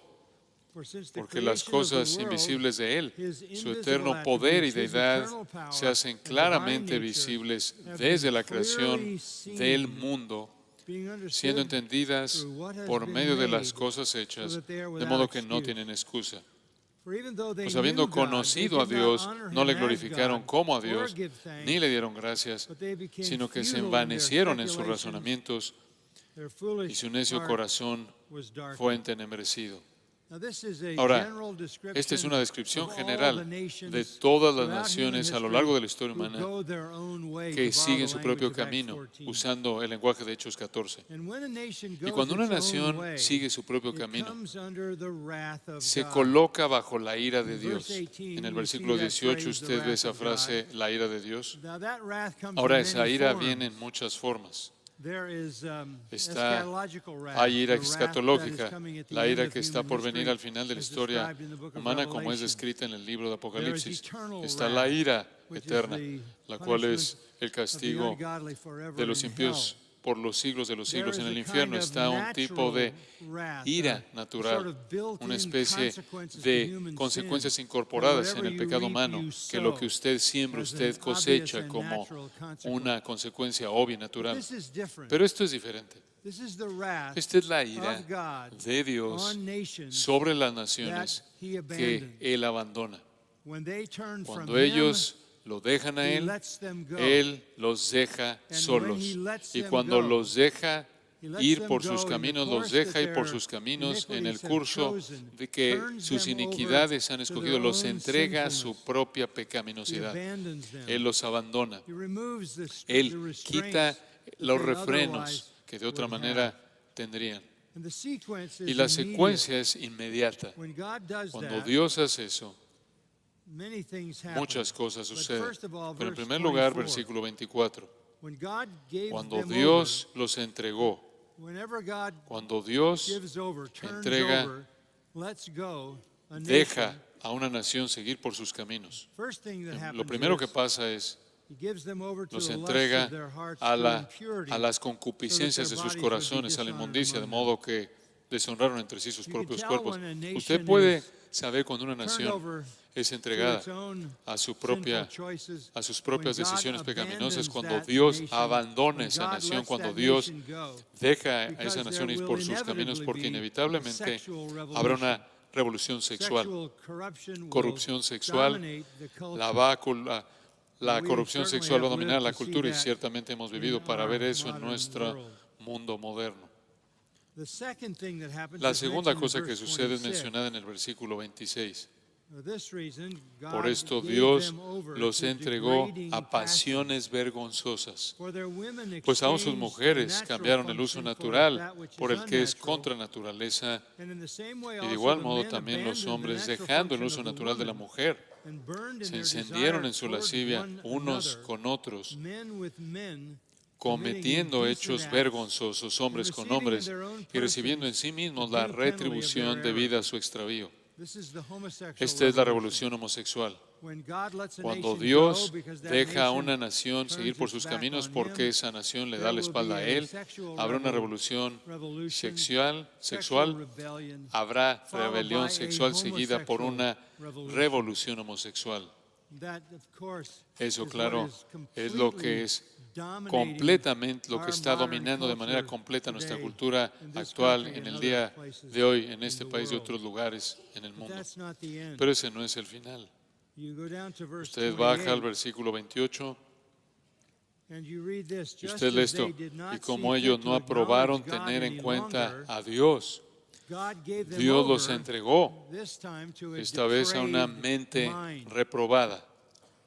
Speaker 2: for since the
Speaker 1: Porque las
Speaker 2: creation of the
Speaker 1: cosas
Speaker 2: world,
Speaker 1: invisibles de Él,
Speaker 2: His
Speaker 1: su
Speaker 2: invisible
Speaker 1: eterno poder y
Speaker 2: attributes, his
Speaker 1: deidad,
Speaker 2: eternal power
Speaker 1: se hacen
Speaker 2: and
Speaker 1: claramente
Speaker 2: divine nature
Speaker 1: visibles
Speaker 2: have
Speaker 1: desde
Speaker 2: been
Speaker 1: la creación
Speaker 2: clearly seen,
Speaker 1: del mundo,
Speaker 2: being understood
Speaker 1: siendo entendidas
Speaker 2: through what has
Speaker 1: por
Speaker 2: been
Speaker 1: medio de
Speaker 2: made,
Speaker 1: las cosas hechas,
Speaker 2: so that they are
Speaker 1: de
Speaker 2: without
Speaker 1: modo que no
Speaker 2: excuse.
Speaker 1: tienen excusa.
Speaker 2: For even though they
Speaker 1: Pues habiendo
Speaker 2: knew God, they
Speaker 1: conocido a
Speaker 2: did not
Speaker 1: Dios,
Speaker 2: honor
Speaker 1: no
Speaker 2: him
Speaker 1: le
Speaker 2: as
Speaker 1: glorificaron
Speaker 2: God
Speaker 1: como a
Speaker 2: or
Speaker 1: Dios,
Speaker 2: give thanks,
Speaker 1: ni le dieron gracias,
Speaker 2: but they became
Speaker 1: sino que se
Speaker 2: futile in their
Speaker 1: envanecieron en sus
Speaker 2: speculations.
Speaker 1: razonamientos
Speaker 2: Their
Speaker 1: y
Speaker 2: foolish
Speaker 1: su necio
Speaker 2: heart
Speaker 1: corazón
Speaker 2: was darkened.
Speaker 1: fue entenebrecido.
Speaker 2: Now, this is a
Speaker 1: Ahora,
Speaker 2: general description
Speaker 1: esta es una descripción
Speaker 2: of all
Speaker 1: general
Speaker 2: the nations
Speaker 1: de todas las
Speaker 2: throughout
Speaker 1: naciones
Speaker 2: human
Speaker 1: a lo
Speaker 2: history
Speaker 1: largo de la historia
Speaker 2: who
Speaker 1: humana
Speaker 2: go their own way,
Speaker 1: que
Speaker 2: to borrow
Speaker 1: siguen
Speaker 2: the
Speaker 1: su
Speaker 2: language
Speaker 1: propio
Speaker 2: of Acts
Speaker 1: camino,
Speaker 2: 14.
Speaker 1: usando el lenguaje de Hechos 14.
Speaker 2: And when a nation
Speaker 1: Y
Speaker 2: goes
Speaker 1: cuando una
Speaker 2: its own
Speaker 1: nación
Speaker 2: way,
Speaker 1: sigue su propio
Speaker 2: it
Speaker 1: camino,
Speaker 2: comes under the wrath of
Speaker 1: se
Speaker 2: God.
Speaker 1: coloca bajo la ira de
Speaker 2: In
Speaker 1: Dios.
Speaker 2: verse 18,
Speaker 1: En el
Speaker 2: you
Speaker 1: versículo
Speaker 2: see that
Speaker 1: 18
Speaker 2: phrase,
Speaker 1: usted
Speaker 2: the
Speaker 1: ve
Speaker 2: wrath
Speaker 1: esa
Speaker 2: of
Speaker 1: frase, la ira de Dios.
Speaker 2: Now, that wrath comes
Speaker 1: Ahora
Speaker 2: in
Speaker 1: esa
Speaker 2: many
Speaker 1: ira
Speaker 2: forms.
Speaker 1: viene en muchas formas.
Speaker 2: There is
Speaker 1: Está-
Speaker 2: eschatological wrath,
Speaker 1: Hay ira
Speaker 2: the wrath that is
Speaker 1: escatológica,
Speaker 2: coming at the
Speaker 1: la
Speaker 2: end
Speaker 1: ira
Speaker 2: of
Speaker 1: que está
Speaker 2: human
Speaker 1: por venir
Speaker 2: history,
Speaker 1: al final de la
Speaker 2: as
Speaker 1: historia
Speaker 2: described in the book of
Speaker 1: humana como es
Speaker 2: Revelation.
Speaker 1: descrita en el libro de
Speaker 2: There is
Speaker 1: Apocalipsis.
Speaker 2: eternal
Speaker 1: Está la
Speaker 2: wrath,
Speaker 1: ira
Speaker 2: which is
Speaker 1: eterna,
Speaker 2: the
Speaker 1: la cual es
Speaker 2: punishment
Speaker 1: el
Speaker 2: of the
Speaker 1: castigo
Speaker 2: ungodly forever
Speaker 1: de los
Speaker 2: in
Speaker 1: impíos
Speaker 2: hell.
Speaker 1: por los siglos de los
Speaker 2: There
Speaker 1: siglos.
Speaker 2: is
Speaker 1: En el
Speaker 2: a
Speaker 1: infierno
Speaker 2: kind of
Speaker 1: está un tipo de
Speaker 2: natural wrath,
Speaker 1: ira
Speaker 2: a sort
Speaker 1: natural,
Speaker 2: of built-in
Speaker 1: una especie
Speaker 2: consequences to
Speaker 1: de
Speaker 2: human
Speaker 1: consecuencias
Speaker 2: sin,
Speaker 1: incorporadas
Speaker 2: that
Speaker 1: en el
Speaker 2: whatever
Speaker 1: pecado
Speaker 2: you
Speaker 1: humano,
Speaker 2: reap, you
Speaker 1: que lo que
Speaker 2: sow,
Speaker 1: usted siembra,
Speaker 2: as an
Speaker 1: usted
Speaker 2: obvious
Speaker 1: cosecha
Speaker 2: and
Speaker 1: como
Speaker 2: natural consequence.
Speaker 1: una consecuencia obvia y
Speaker 2: But
Speaker 1: natural.
Speaker 2: this is different.
Speaker 1: Pero esto es diferente.
Speaker 2: This is the wrath
Speaker 1: Esta es la ira
Speaker 2: of God
Speaker 1: de Dios
Speaker 2: on nations
Speaker 1: sobre las naciones
Speaker 2: that he
Speaker 1: que
Speaker 2: abandoned.
Speaker 1: Él abandona.
Speaker 2: When they turn from
Speaker 1: Cuando
Speaker 2: him,
Speaker 1: ellos lo dejan a
Speaker 2: he
Speaker 1: Él,
Speaker 2: lets them go.
Speaker 1: Él los deja
Speaker 2: And
Speaker 1: solos.
Speaker 2: when he lets
Speaker 1: Y
Speaker 2: them
Speaker 1: cuando
Speaker 2: go,
Speaker 1: los deja
Speaker 2: he lets
Speaker 1: ir
Speaker 2: them
Speaker 1: por
Speaker 2: go
Speaker 1: sus
Speaker 2: in the
Speaker 1: caminos, los
Speaker 2: course
Speaker 1: deja
Speaker 2: that
Speaker 1: ir por
Speaker 2: their
Speaker 1: sus caminos en el
Speaker 2: iniquities have
Speaker 1: curso
Speaker 2: chosen,
Speaker 1: de que
Speaker 2: turns
Speaker 1: sus
Speaker 2: them over
Speaker 1: iniquidades han
Speaker 2: to
Speaker 1: escogido,
Speaker 2: their
Speaker 1: los
Speaker 2: own
Speaker 1: entrega a su
Speaker 2: sinfulness.
Speaker 1: propia
Speaker 2: He
Speaker 1: pecaminosidad.
Speaker 2: abandons them.
Speaker 1: Él los abandona.
Speaker 2: He removes the
Speaker 1: Él
Speaker 2: restraints
Speaker 1: quita
Speaker 2: that
Speaker 1: los
Speaker 2: they
Speaker 1: refrenos
Speaker 2: otherwise
Speaker 1: que de otra
Speaker 2: would
Speaker 1: manera
Speaker 2: have.
Speaker 1: tendrían.
Speaker 2: And the sequence
Speaker 1: Y
Speaker 2: is
Speaker 1: la
Speaker 2: immediate.
Speaker 1: secuencia es inmediata.
Speaker 2: When God does
Speaker 1: Cuando
Speaker 2: that,
Speaker 1: Dios hace eso,
Speaker 2: many things happen.
Speaker 1: muchas cosas
Speaker 2: But
Speaker 1: suceden.
Speaker 2: first of all,
Speaker 1: Pero en
Speaker 2: verse
Speaker 1: primer lugar,
Speaker 2: 24.
Speaker 1: versículo 24.
Speaker 2: When God gave
Speaker 1: Cuando
Speaker 2: them
Speaker 1: Dios los entregó,
Speaker 2: over, whenever God
Speaker 1: cuando Dios
Speaker 2: gives over, turns
Speaker 1: entrega,
Speaker 2: over, lets go a
Speaker 1: deja
Speaker 2: nation,
Speaker 1: a una nación seguir por sus caminos,
Speaker 2: first thing that happens
Speaker 1: lo primero que
Speaker 2: is
Speaker 1: pasa es
Speaker 2: he gives them over to
Speaker 1: los
Speaker 2: the lust
Speaker 1: entrega
Speaker 2: of their hearts
Speaker 1: a,
Speaker 2: to
Speaker 1: la,
Speaker 2: impurity,
Speaker 1: a las concupiscencias de
Speaker 2: so that
Speaker 1: sus
Speaker 2: their bodies would be
Speaker 1: corazones, a la
Speaker 2: dishonored
Speaker 1: inmundicia, de
Speaker 2: among
Speaker 1: modo que deshonraron entre sí sus
Speaker 2: You can
Speaker 1: propios
Speaker 2: tell
Speaker 1: cuerpos.
Speaker 2: when a nation
Speaker 1: Usted puede
Speaker 2: is
Speaker 1: saber cuando una
Speaker 2: turned
Speaker 1: nación
Speaker 2: over
Speaker 1: es
Speaker 2: to
Speaker 1: entregada
Speaker 2: its own
Speaker 1: a sus
Speaker 2: sinful choices,
Speaker 1: propias
Speaker 2: when God
Speaker 1: decisiones pecaminosas,
Speaker 2: abandons
Speaker 1: cuando
Speaker 2: that
Speaker 1: Dios
Speaker 2: nation,
Speaker 1: abandona
Speaker 2: when
Speaker 1: esa
Speaker 2: God
Speaker 1: nación,
Speaker 2: lets
Speaker 1: cuando
Speaker 2: that
Speaker 1: Dios
Speaker 2: nation go,
Speaker 1: deja a
Speaker 2: because
Speaker 1: esa nación
Speaker 2: there
Speaker 1: ir
Speaker 2: will
Speaker 1: por sus caminos,
Speaker 2: inevitably
Speaker 1: porque
Speaker 2: be
Speaker 1: inevitablemente
Speaker 2: sexual
Speaker 1: habrá
Speaker 2: revolution.
Speaker 1: una revolución sexual.
Speaker 2: Sexual corruption will
Speaker 1: Corrupción sexual,
Speaker 2: dominate the culture.
Speaker 1: la
Speaker 2: We
Speaker 1: corrupción
Speaker 2: certainly
Speaker 1: sexual va a
Speaker 2: have
Speaker 1: dominar
Speaker 2: lived
Speaker 1: la
Speaker 2: to see
Speaker 1: cultura y
Speaker 2: that
Speaker 1: ciertamente hemos
Speaker 2: in
Speaker 1: vivido para
Speaker 2: our
Speaker 1: ver eso en
Speaker 2: modern
Speaker 1: nuestro
Speaker 2: world.
Speaker 1: mundo moderno.
Speaker 2: The second thing that happens
Speaker 1: La
Speaker 2: is
Speaker 1: segunda
Speaker 2: mentioned in
Speaker 1: cosa que
Speaker 2: verse
Speaker 1: sucede es
Speaker 2: 26.
Speaker 1: mencionada en el versículo 26.
Speaker 2: For this reason,
Speaker 1: Por
Speaker 2: God
Speaker 1: esto
Speaker 2: gave
Speaker 1: Dios
Speaker 2: them over
Speaker 1: los
Speaker 2: to
Speaker 1: entregó
Speaker 2: degrading
Speaker 1: a pasiones vergonzosas.
Speaker 2: For their women
Speaker 1: Pues aún sus
Speaker 2: exchanged
Speaker 1: mujeres
Speaker 2: their natural
Speaker 1: cambiaron el uso
Speaker 2: function
Speaker 1: natural
Speaker 2: for that which
Speaker 1: por
Speaker 2: is
Speaker 1: el que es
Speaker 2: unnatural.
Speaker 1: contra naturaleza,
Speaker 2: And in the same way
Speaker 1: y de
Speaker 2: also
Speaker 1: igual
Speaker 2: the
Speaker 1: modo
Speaker 2: men
Speaker 1: también los
Speaker 2: abandoned the
Speaker 1: hombres,
Speaker 2: natural
Speaker 1: dejando el
Speaker 2: function
Speaker 1: uso
Speaker 2: of the
Speaker 1: natural de la
Speaker 2: woman
Speaker 1: mujer,
Speaker 2: and burned in
Speaker 1: se
Speaker 2: their
Speaker 1: encendieron
Speaker 2: desire
Speaker 1: en su
Speaker 2: toward
Speaker 1: lascivia
Speaker 2: one
Speaker 1: unos
Speaker 2: another,
Speaker 1: con otros,
Speaker 2: men with men,
Speaker 1: cometiendo
Speaker 2: committing
Speaker 1: hechos
Speaker 2: indecent acts,
Speaker 1: vergonzosos hombres
Speaker 2: and
Speaker 1: con
Speaker 2: receiving in
Speaker 1: hombres
Speaker 2: their own
Speaker 1: y recibiendo en
Speaker 2: persons
Speaker 1: sí mismos
Speaker 2: the
Speaker 1: la
Speaker 2: due penalty of
Speaker 1: retribución
Speaker 2: their
Speaker 1: debida a
Speaker 2: error.
Speaker 1: su extravío.
Speaker 2: This is the homosexual
Speaker 1: Esta es la
Speaker 2: revolution.
Speaker 1: revolución homosexual.
Speaker 2: When God lets a
Speaker 1: Cuando
Speaker 2: nation
Speaker 1: Dios
Speaker 2: go because that
Speaker 1: deja a
Speaker 2: nation
Speaker 1: una nación
Speaker 2: turns
Speaker 1: seguir por
Speaker 2: its
Speaker 1: sus
Speaker 2: back
Speaker 1: caminos
Speaker 2: on
Speaker 1: porque
Speaker 2: him,
Speaker 1: esa nación le
Speaker 2: there
Speaker 1: da la
Speaker 2: will
Speaker 1: espalda a
Speaker 2: be a
Speaker 1: Él,
Speaker 2: sexual
Speaker 1: habrá una revolución
Speaker 2: revolution,
Speaker 1: sexual,
Speaker 2: rebellion,
Speaker 1: habrá
Speaker 2: followed
Speaker 1: rebelión
Speaker 2: by a
Speaker 1: sexual seguida por una
Speaker 2: homosexual
Speaker 1: revolución homosexual.
Speaker 2: That, of course,
Speaker 1: Eso,
Speaker 2: is
Speaker 1: claro,
Speaker 2: what is
Speaker 1: es lo que
Speaker 2: completely
Speaker 1: es
Speaker 2: dominating
Speaker 1: completamente lo que
Speaker 2: our
Speaker 1: está
Speaker 2: modern
Speaker 1: dominando de manera
Speaker 2: culture
Speaker 1: completa nuestra
Speaker 2: today
Speaker 1: cultura
Speaker 2: in this
Speaker 1: actual
Speaker 2: country
Speaker 1: en
Speaker 2: and
Speaker 1: el
Speaker 2: other
Speaker 1: día
Speaker 2: places
Speaker 1: de hoy, en
Speaker 2: in
Speaker 1: este
Speaker 2: the
Speaker 1: país y
Speaker 2: world.
Speaker 1: otros lugares en el
Speaker 2: But
Speaker 1: mundo.
Speaker 2: that's not the end.
Speaker 1: Pero ese no es el final.
Speaker 2: You go down to verse
Speaker 1: Usted baja al
Speaker 2: 28,
Speaker 1: versículo 28
Speaker 2: and you read this,
Speaker 1: y
Speaker 2: just
Speaker 1: usted lee
Speaker 2: as they
Speaker 1: esto.
Speaker 2: did not
Speaker 1: Y como
Speaker 2: see
Speaker 1: ellos
Speaker 2: fit
Speaker 1: no
Speaker 2: to
Speaker 1: aprobaron
Speaker 2: acknowledge God
Speaker 1: tener en
Speaker 2: any
Speaker 1: cuenta
Speaker 2: longer,
Speaker 1: a Dios,
Speaker 2: God gave them
Speaker 1: Dios los
Speaker 2: over,
Speaker 1: entregó,
Speaker 2: this time to a
Speaker 1: esta vez a una
Speaker 2: depraved
Speaker 1: mente
Speaker 2: mind.
Speaker 1: reprobada.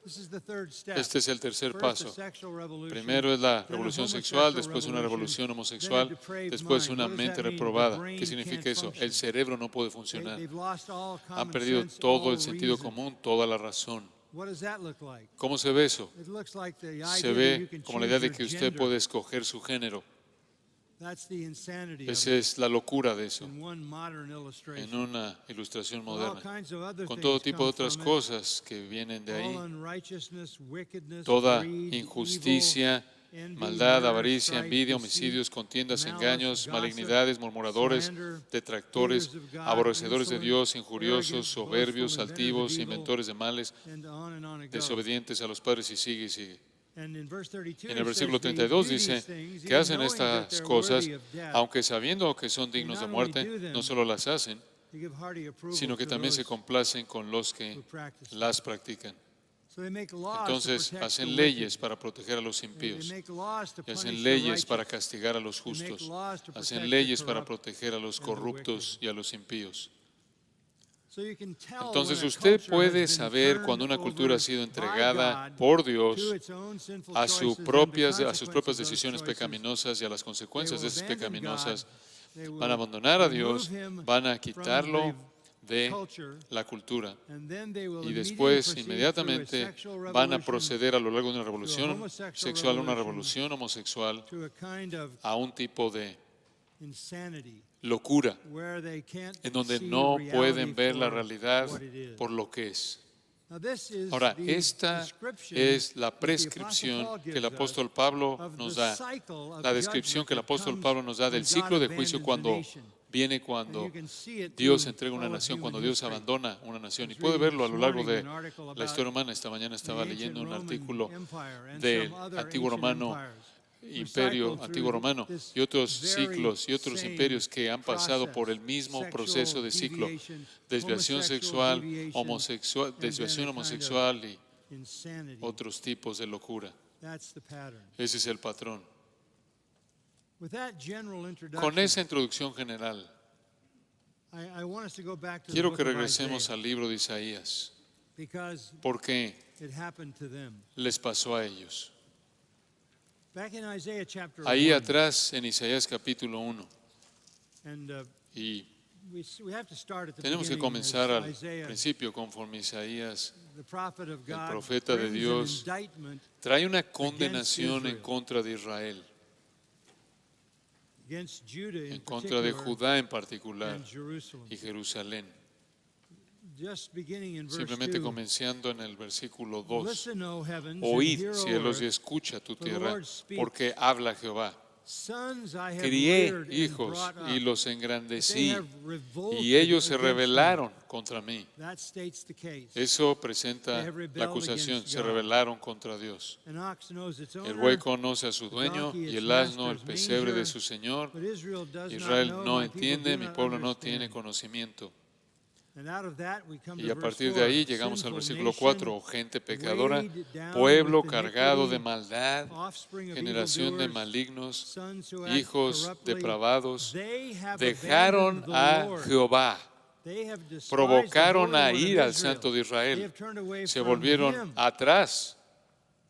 Speaker 2: This is the third step.
Speaker 1: Este es el tercer
Speaker 2: First,
Speaker 1: paso.
Speaker 2: a sexual revolution,
Speaker 1: Primero es la
Speaker 2: then a
Speaker 1: revolución
Speaker 2: homosexual
Speaker 1: sexual, después una
Speaker 2: revolution,
Speaker 1: revolución
Speaker 2: then a
Speaker 1: homosexual,
Speaker 2: depraved
Speaker 1: después
Speaker 2: mind.
Speaker 1: una
Speaker 2: What does
Speaker 1: mente
Speaker 2: that mean? The
Speaker 1: reprobada.
Speaker 2: brain
Speaker 1: ¿Qué significa
Speaker 2: can't
Speaker 1: eso?
Speaker 2: function.
Speaker 1: El cerebro no puede funcionar.
Speaker 2: They've lost all
Speaker 1: Han
Speaker 2: common
Speaker 1: perdido
Speaker 2: sense,
Speaker 1: todo
Speaker 2: all
Speaker 1: el sentido
Speaker 2: reason.
Speaker 1: común, toda la razón.
Speaker 2: What does that look like?
Speaker 1: ¿Cómo se ve eso?
Speaker 2: It looks like the
Speaker 1: Se
Speaker 2: idea that you
Speaker 1: ve
Speaker 2: can
Speaker 1: como la
Speaker 2: choose
Speaker 1: idea de
Speaker 2: your
Speaker 1: que usted
Speaker 2: gender.
Speaker 1: puede escoger su género.
Speaker 2: That's the insanity of
Speaker 1: Esa
Speaker 2: it
Speaker 1: es la locura de eso,
Speaker 2: in one modern
Speaker 1: en
Speaker 2: illustration.
Speaker 1: una ilustración
Speaker 2: All
Speaker 1: moderna.
Speaker 2: kinds of other
Speaker 1: Con
Speaker 2: things
Speaker 1: todo tipo de
Speaker 2: come
Speaker 1: otras
Speaker 2: from it.
Speaker 1: cosas que vienen de
Speaker 2: All
Speaker 1: ahí.
Speaker 2: unrighteousness, wickedness,
Speaker 1: Toda
Speaker 2: greed,
Speaker 1: injusticia,
Speaker 2: evil, envy,
Speaker 1: maldad,
Speaker 2: murder,
Speaker 1: avaricia,
Speaker 2: strife,
Speaker 1: envidia,
Speaker 2: deceit,
Speaker 1: homicidios, contiendas,
Speaker 2: malice,
Speaker 1: engaños,
Speaker 2: gossip,
Speaker 1: malignidades, murmuradores,
Speaker 2: slander,
Speaker 1: detractores,
Speaker 2: haters of God,
Speaker 1: aborrecedores de
Speaker 2: insolent,
Speaker 1: Dios, injuriosos,
Speaker 2: arrogant,
Speaker 1: soberbios,
Speaker 2: boastful,
Speaker 1: altivos,
Speaker 2: inventors of evil,
Speaker 1: inventores de males,
Speaker 2: and it goes.
Speaker 1: desobedientes a los padres, y sigue y sigue.
Speaker 2: And in verse 32,
Speaker 1: En el
Speaker 2: it
Speaker 1: versículo
Speaker 2: says,
Speaker 1: 32
Speaker 2: "They do
Speaker 1: dice
Speaker 2: these things,
Speaker 1: que
Speaker 2: even
Speaker 1: hacen
Speaker 2: knowing that
Speaker 1: estas
Speaker 2: they're
Speaker 1: cosas,
Speaker 2: worthy of death.
Speaker 1: aunque sabiendo que son dignos de
Speaker 2: not only
Speaker 1: muerte,
Speaker 2: do them,
Speaker 1: no solo las hacen,
Speaker 2: They give hearty approval
Speaker 1: sino que
Speaker 2: to
Speaker 1: también se
Speaker 2: those
Speaker 1: complacen con los que
Speaker 2: who practice them."
Speaker 1: las practican.
Speaker 2: So they make laws to
Speaker 1: Entonces
Speaker 2: protect the
Speaker 1: hacen
Speaker 2: wicked.
Speaker 1: leyes para proteger a los
Speaker 2: They
Speaker 1: impíos,
Speaker 2: make laws to
Speaker 1: y
Speaker 2: punish
Speaker 1: hacen
Speaker 2: the
Speaker 1: leyes para
Speaker 2: righteous.
Speaker 1: castigar a los
Speaker 2: They make
Speaker 1: justos,
Speaker 2: laws to protect
Speaker 1: hacen
Speaker 2: the
Speaker 1: leyes para
Speaker 2: corrupt
Speaker 1: proteger a los
Speaker 2: and the
Speaker 1: corruptos
Speaker 2: wicked.
Speaker 1: y a los impíos.
Speaker 2: So you can tell
Speaker 1: Entonces
Speaker 2: when a
Speaker 1: usted
Speaker 2: culture
Speaker 1: puede
Speaker 2: has been
Speaker 1: saber
Speaker 2: turned
Speaker 1: cuando una cultura
Speaker 2: over
Speaker 1: ha sido
Speaker 2: by
Speaker 1: entregada
Speaker 2: God
Speaker 1: por
Speaker 2: to
Speaker 1: Dios
Speaker 2: its own sinful
Speaker 1: a,
Speaker 2: choices and the
Speaker 1: a sus propias
Speaker 2: consequences of those
Speaker 1: decisiones
Speaker 2: choices.
Speaker 1: pecaminosas y a las
Speaker 2: They
Speaker 1: consecuencias de
Speaker 2: will
Speaker 1: esas
Speaker 2: abandon
Speaker 1: pecaminosas.
Speaker 2: God. They
Speaker 1: Van a
Speaker 2: will
Speaker 1: abandonar a
Speaker 2: remove
Speaker 1: Dios,
Speaker 2: him
Speaker 1: van a
Speaker 2: from
Speaker 1: quitarlo
Speaker 2: the
Speaker 1: de
Speaker 2: culture,
Speaker 1: la cultura,
Speaker 2: and then they will
Speaker 1: y
Speaker 2: immediately
Speaker 1: después
Speaker 2: proceed through a
Speaker 1: inmediatamente
Speaker 2: sexual
Speaker 1: van a
Speaker 2: revolution
Speaker 1: proceder a lo largo de una revolución
Speaker 2: homosexual
Speaker 1: sexual, una
Speaker 2: revolution,
Speaker 1: revolución homosexual,
Speaker 2: to a kind of
Speaker 1: a un tipo de
Speaker 2: insanity
Speaker 1: locura
Speaker 2: where they can't
Speaker 1: en donde
Speaker 2: see
Speaker 1: no
Speaker 2: reality
Speaker 1: pueden ver la
Speaker 2: for
Speaker 1: realidad
Speaker 2: what it is.
Speaker 1: por lo que es.
Speaker 2: Now, this is
Speaker 1: Ahora,
Speaker 2: the
Speaker 1: esta
Speaker 2: description
Speaker 1: es la
Speaker 2: that the Apostle
Speaker 1: prescripción
Speaker 2: Paul
Speaker 1: que el
Speaker 2: gives us
Speaker 1: apóstol Pablo
Speaker 2: of
Speaker 1: nos
Speaker 2: the
Speaker 1: da,
Speaker 2: cycle of
Speaker 1: la descripción
Speaker 2: judgment
Speaker 1: que el
Speaker 2: that
Speaker 1: apóstol
Speaker 2: comes
Speaker 1: Pablo nos da del
Speaker 2: when
Speaker 1: ciclo
Speaker 2: God
Speaker 1: de juicio
Speaker 2: abandons a
Speaker 1: cuando
Speaker 2: nation.
Speaker 1: viene
Speaker 2: And
Speaker 1: cuando
Speaker 2: you can see it
Speaker 1: Dios
Speaker 2: through
Speaker 1: entrega una
Speaker 2: all of
Speaker 1: nación,
Speaker 2: human
Speaker 1: cuando Dios
Speaker 2: history.
Speaker 1: abandona una nación. Y
Speaker 2: I was
Speaker 1: puede
Speaker 2: reading
Speaker 1: verlo a
Speaker 2: this
Speaker 1: lo largo
Speaker 2: morning
Speaker 1: de
Speaker 2: an article
Speaker 1: la
Speaker 2: about
Speaker 1: historia humana. Esta mañana estaba
Speaker 2: the
Speaker 1: leyendo un
Speaker 2: ancient
Speaker 1: artículo
Speaker 2: Roman Empire and
Speaker 1: del
Speaker 2: some other
Speaker 1: antiguo
Speaker 2: ancient
Speaker 1: romano,
Speaker 2: empires
Speaker 1: imperio
Speaker 2: recycled
Speaker 1: antiguo
Speaker 2: through
Speaker 1: romano,
Speaker 2: this
Speaker 1: y otros
Speaker 2: very
Speaker 1: ciclos y otros
Speaker 2: same
Speaker 1: imperios que han pasado por el
Speaker 2: process,
Speaker 1: mismo
Speaker 2: sexual
Speaker 1: proceso de ciclo,
Speaker 2: deviation,
Speaker 1: desviación
Speaker 2: homosexual
Speaker 1: sexual,
Speaker 2: deviation, and then
Speaker 1: desviación
Speaker 2: a kind of
Speaker 1: homosexual y
Speaker 2: insanity.
Speaker 1: otros tipos de locura.
Speaker 2: That's the pattern.
Speaker 1: Ese es el patrón.
Speaker 2: With that general introduction,
Speaker 1: Con esa introducción general,
Speaker 2: I want us to go back to the
Speaker 1: quiero
Speaker 2: book
Speaker 1: que
Speaker 2: of
Speaker 1: regresemos
Speaker 2: Isaiah,
Speaker 1: al libro de Isaías,
Speaker 2: because
Speaker 1: porque
Speaker 2: it happened to them.
Speaker 1: les pasó a ellos.
Speaker 2: Back in Isaiah chapter
Speaker 1: Ahí
Speaker 2: 1,
Speaker 1: atrás en Isaías capítulo 1,
Speaker 2: and
Speaker 1: y
Speaker 2: we have to start at the
Speaker 1: tenemos que
Speaker 2: beginning,
Speaker 1: comenzar
Speaker 2: as
Speaker 1: al
Speaker 2: Isaiah,
Speaker 1: principio conforme Isaías
Speaker 2: the prophet of
Speaker 1: el
Speaker 2: God,
Speaker 1: profeta de
Speaker 2: brings
Speaker 1: Dios,
Speaker 2: an indictment
Speaker 1: trae una condenación en
Speaker 2: Israel.
Speaker 1: contra de Israel,
Speaker 2: against Judah in
Speaker 1: en contra de
Speaker 2: particular,
Speaker 1: Judá en particular
Speaker 2: and Jerusalem.
Speaker 1: y Jerusalén.
Speaker 2: Just beginning in verse
Speaker 1: Simplemente
Speaker 2: 2,
Speaker 1: comenzando en el versículo 2.
Speaker 2: listen, O heavens, and
Speaker 1: Oíd,
Speaker 2: hear, O
Speaker 1: cielos, y
Speaker 2: earth,
Speaker 1: escucha tu
Speaker 2: for the
Speaker 1: tierra,
Speaker 2: Lord speaks.
Speaker 1: porque habla Jehová.
Speaker 2: Sons I have
Speaker 1: Crié
Speaker 2: reared and
Speaker 1: hijos
Speaker 2: brought up,
Speaker 1: y los
Speaker 2: but they
Speaker 1: engrandecí,
Speaker 2: have revolted
Speaker 1: y ellos se
Speaker 2: against me.
Speaker 1: rebelaron contra mí.
Speaker 2: That states the case.
Speaker 1: Eso presenta
Speaker 2: They have rebelled
Speaker 1: la acusación,
Speaker 2: against
Speaker 1: se
Speaker 2: God.
Speaker 1: rebelaron contra Dios.
Speaker 2: An ox knows its owner,
Speaker 1: El buey conoce a su dueño
Speaker 2: donkey
Speaker 1: y
Speaker 2: its
Speaker 1: el asno el
Speaker 2: master's
Speaker 1: pesebre de
Speaker 2: manger,
Speaker 1: su señor.
Speaker 2: but Israel does
Speaker 1: Israel
Speaker 2: not know,
Speaker 1: no
Speaker 2: my people
Speaker 1: entiende,
Speaker 2: do
Speaker 1: mi
Speaker 2: not
Speaker 1: pueblo no
Speaker 2: understand.
Speaker 1: tiene conocimiento.
Speaker 2: And out of that we come
Speaker 1: Y
Speaker 2: to
Speaker 1: a
Speaker 2: verse
Speaker 1: partir
Speaker 2: 4.
Speaker 1: de ahí llegamos al
Speaker 2: Sinful
Speaker 1: versículo
Speaker 2: nation,
Speaker 1: 4, gente pecadora,
Speaker 2: weighed down
Speaker 1: pueblo
Speaker 2: with
Speaker 1: cargado de
Speaker 2: iniquity,
Speaker 1: maldad,
Speaker 2: offspring of
Speaker 1: generación de
Speaker 2: evildoers,
Speaker 1: malignos,
Speaker 2: sons who act
Speaker 1: hijos
Speaker 2: corruptly.
Speaker 1: depravados,
Speaker 2: They have
Speaker 1: dejaron
Speaker 2: abandoned the
Speaker 1: a
Speaker 2: Lord,
Speaker 1: Jehová
Speaker 2: They have despised the
Speaker 1: provocaron
Speaker 2: Holy
Speaker 1: a
Speaker 2: One of
Speaker 1: ir al
Speaker 2: Israel.
Speaker 1: Santo de
Speaker 2: They
Speaker 1: Israel,
Speaker 2: have turned away
Speaker 1: se
Speaker 2: from
Speaker 1: volvieron
Speaker 2: him.
Speaker 1: atrás.